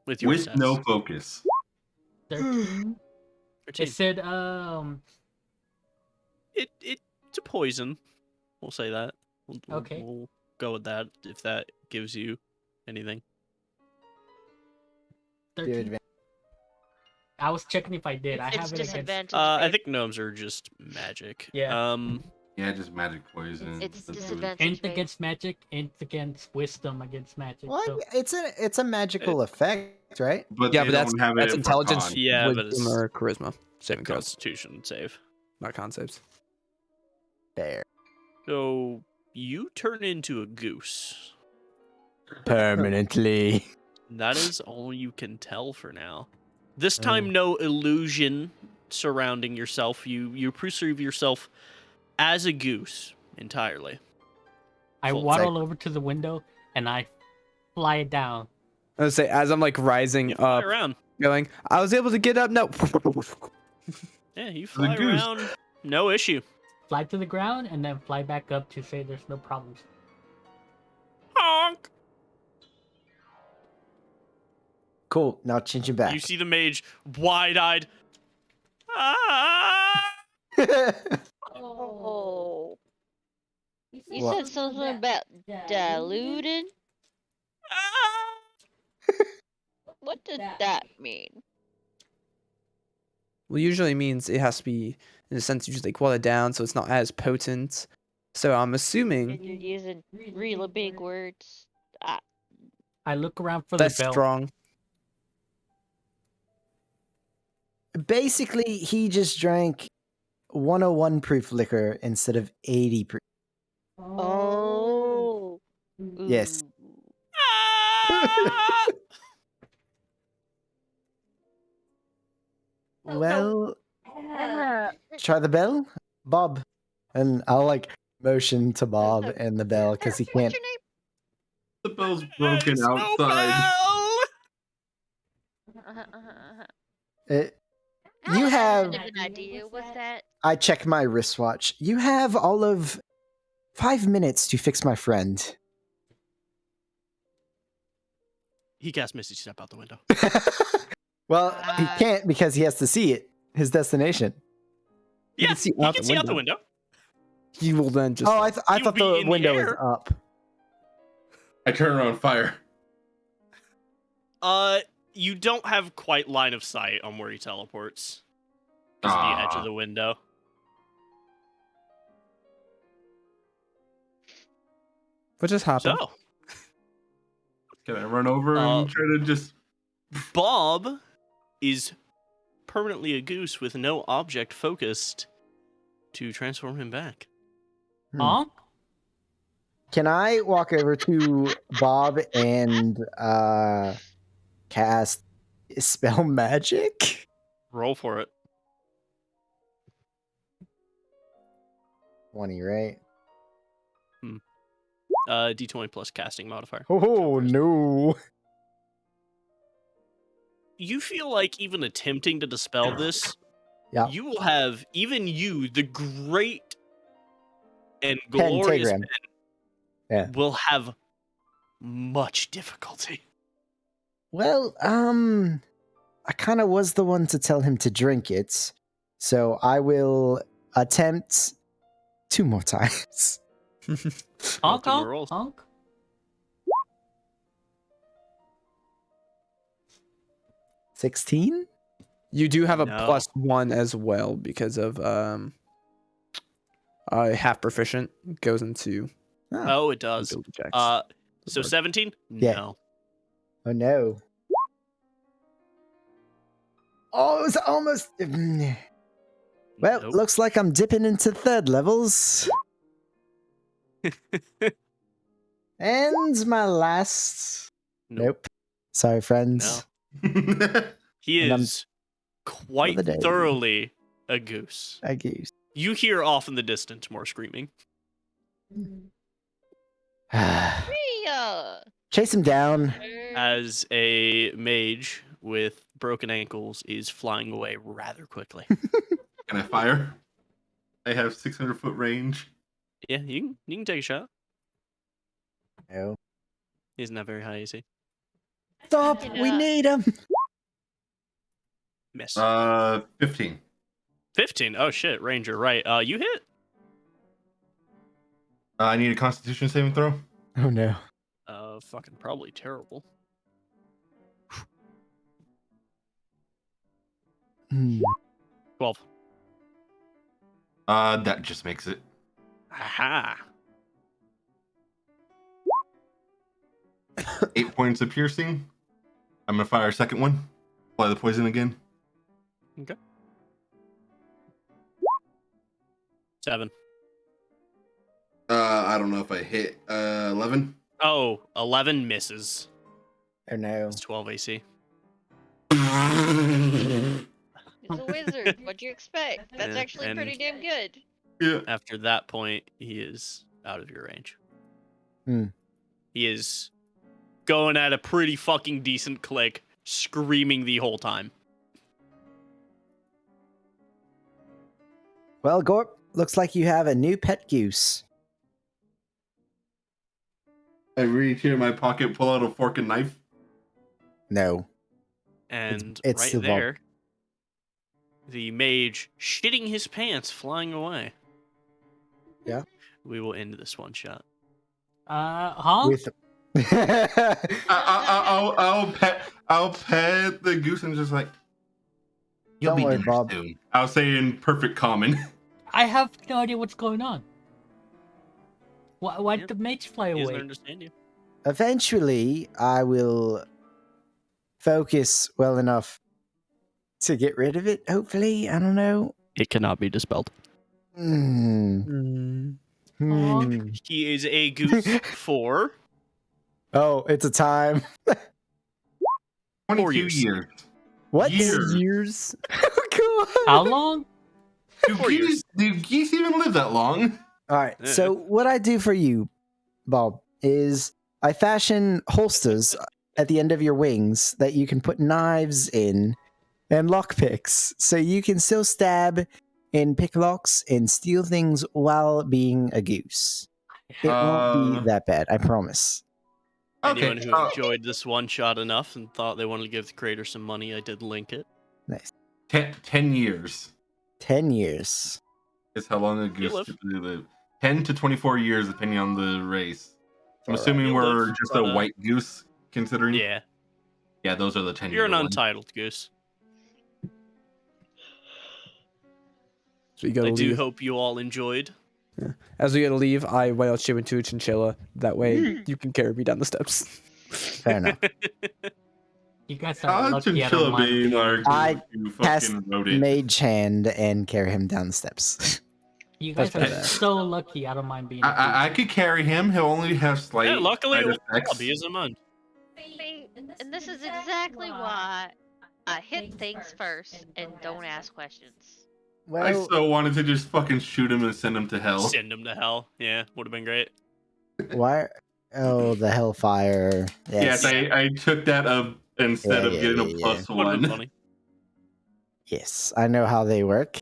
With your With stats. no focus. 13. 13. It said, It's a poison. We'll say that. Okay. We'll go with that if that gives you anything. 13. I was checking if I did. I It's have it against... disadvantage. I based. think gnomes are just magic. Yeah. Yeah, just magic poison. It's That's disadvantage. Int based. against magic, int against wisdom against magic. Well, So it's a magical effect, right? But Yeah, they but that's don't have that's it intelligence, for con. Yeah, but wisdom, it's- or charisma saving throws, Constitution save. not con saves. There. So you turn into a goose. Permanently. That is all you can tell for now. This time, no illusion surrounding yourself. You perceive yourself as a goose entirely. I Full waddle over to the window and I fly it down. I would say as I'm like rising You fly up, around. going, I was able to get up. No. Yeah, you fly goose. around. No issue. Fly to the ground and then fly back up to say there's no problems. Honk. Cool. Now changing back. You see the mage wide-eyed. Ah! Oh. You What? said something about diluted? Ah! What did that mean? Well, usually means it has to be, in a sense, you just like water it down so it's not as potent. So I'm assuming And you're using really big words. I look around for that's the bell. strong. Basically, he just drank 101 proof liquor instead of 80 proof. Oh. Yes. Ooh. Ah! Well, try the bell, Bob, and I'll like motion to Bob and the bell because he What's can't. your name? The bell's broken There's no outside. bell! You How much have. of an idea was that? I check my wristwatch. You have all of 5 minutes to fix my friend. He cast Misty Step out the window. Well, he can't because he has to see it. His destination. You Yeah, can see he out can the see out the window. window. He will then just. Oh, I You'll thought be the in the window was air. up. I turn on fire. You don't have quite line of sight on where he teleports. Because of the edge of the window. What just happened? So, Can I run over and try to just... Bob is permanently a goose with no object focused to transform him back. Honk? Can I walk over to Bob and cast spell magic? Roll for it. 20, right? D20 plus casting modifier. Oh no. You feel like even attempting to dispel this, Yeah. you will have, even you, the great and glorious Pentagram. Yeah. will have much difficulty. Well, I kind of was the one to tell him to drink it, so I will attempt 2 more times. Honk, Multiple honk, rolls. honk. 16? You do have a No. +1 as well because of half proficient goes into Oh, it does. ability checks. So 17? Yeah. No. Oh no. Oh, it was almost. Well, Nope. looks like I'm dipping into 3rd levels. And my last. Nope. Sorry, friends. He And I'm- is quite the day. thoroughly a goose. I guess. You hear off in the distance more screaming. Chase him down. As a mage with broken ankles is flying away rather quickly. Can I fire? I have 600-foot range. Yeah, you can take a shot. No. He's not very high, is he? Stop! You We know- need him. Miss. 15. 15. Oh shit, Ranger, right. You hit. I need a Constitution saving throw. Oh no. Fucking probably terrible. Hmm. 12. That just makes it. Aha. 8 points of piercing. I'm gonna fire a second one. Apply the poison again. Okay. 7. I don't know if I hit 11. Oh, 11 misses. Oh no. It's 12 AC. He's a wizard. What do you expect? That's Yeah, actually and- pretty damn good. Yeah. After that point, he is out of your range. Hmm. He is going at a pretty fucking decent click, screaming the whole time. Well, Gorp, looks like you have a new pet goose. I reach in my pocket, pull out a fork and knife. No. And it's right the vault. there, the mage shitting his pants, flying away. Yeah. We will end this one shot. Huh? With I'll pet the goose and just like. You'll Don't be worry, there Bob. soon. I'll say in perfect common. I have no idea what's going on. Why'd Yep. the mage fly He doesn't away? understand you. Eventually, I will focus well enough to get rid of it, hopefully. I don't know. It cannot be dispelled. Hmm. Mm. Hmm. He is a goose for Oh, it's a time. 22 years. years. What? Years. Years. Oh, God. How long? Do 4 years. geese even live that long? All right. Yeah. So what I do for you, Bob, is I fashion holsters at the end of your wings that you can put knives in and lockpicks, so you can still stab and pick locks and steal things while being a goose. It won't be that bad, I promise. anyone Okay. who enjoyed this one shot enough and thought they wanted to give the creator some money. I did link it. Nice. 10 years 10 years. is how long a goose live. typically live. 10 to 24 years, depending on the race. I'm All right. assuming You'll we're live, just but, a white goose, considering. Yeah, Yeah, those are the 10 you're year an ones. untitled goose. So you gotta I do leave. hope you all enjoyed. As we gotta leave, I wail you into a chinchilla. That way you can carry me down the steps. Fair enough. You guys are How lucky I don't chinchilla mind being being... our I goose, you cast fucking wrote it. Mage hand and carry him down the steps. You guys That's are bad. so lucky I don't mind being a I could carry him. He'll only have slight Yeah, luckily side it will effects. be as a month. See, and this is exactly why I hit things first and don't ask questions. I Well, so wanted to just fucking shoot him and send him to hell. Send him to hell. Yeah, would have been great. why? Oh, the hellfire. Yes, I took that up instead Yeah, of yeah, getting yeah, a plus Would have been one. funny. Yes, I know how they work.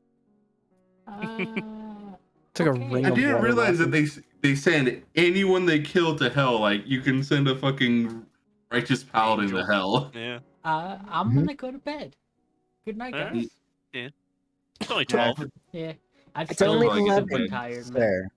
Took a Okay. ring I of didn't water realize that left. they send anyone they kill to hell. Like you can send a fucking righteous paladin Angel. to hell. Yeah, I'm Mhm. gonna go to bed. Good night, Yeah. guys. it's only Yeah. 12. Yeah. I It's feel only like it's super 11, tired, man. sir.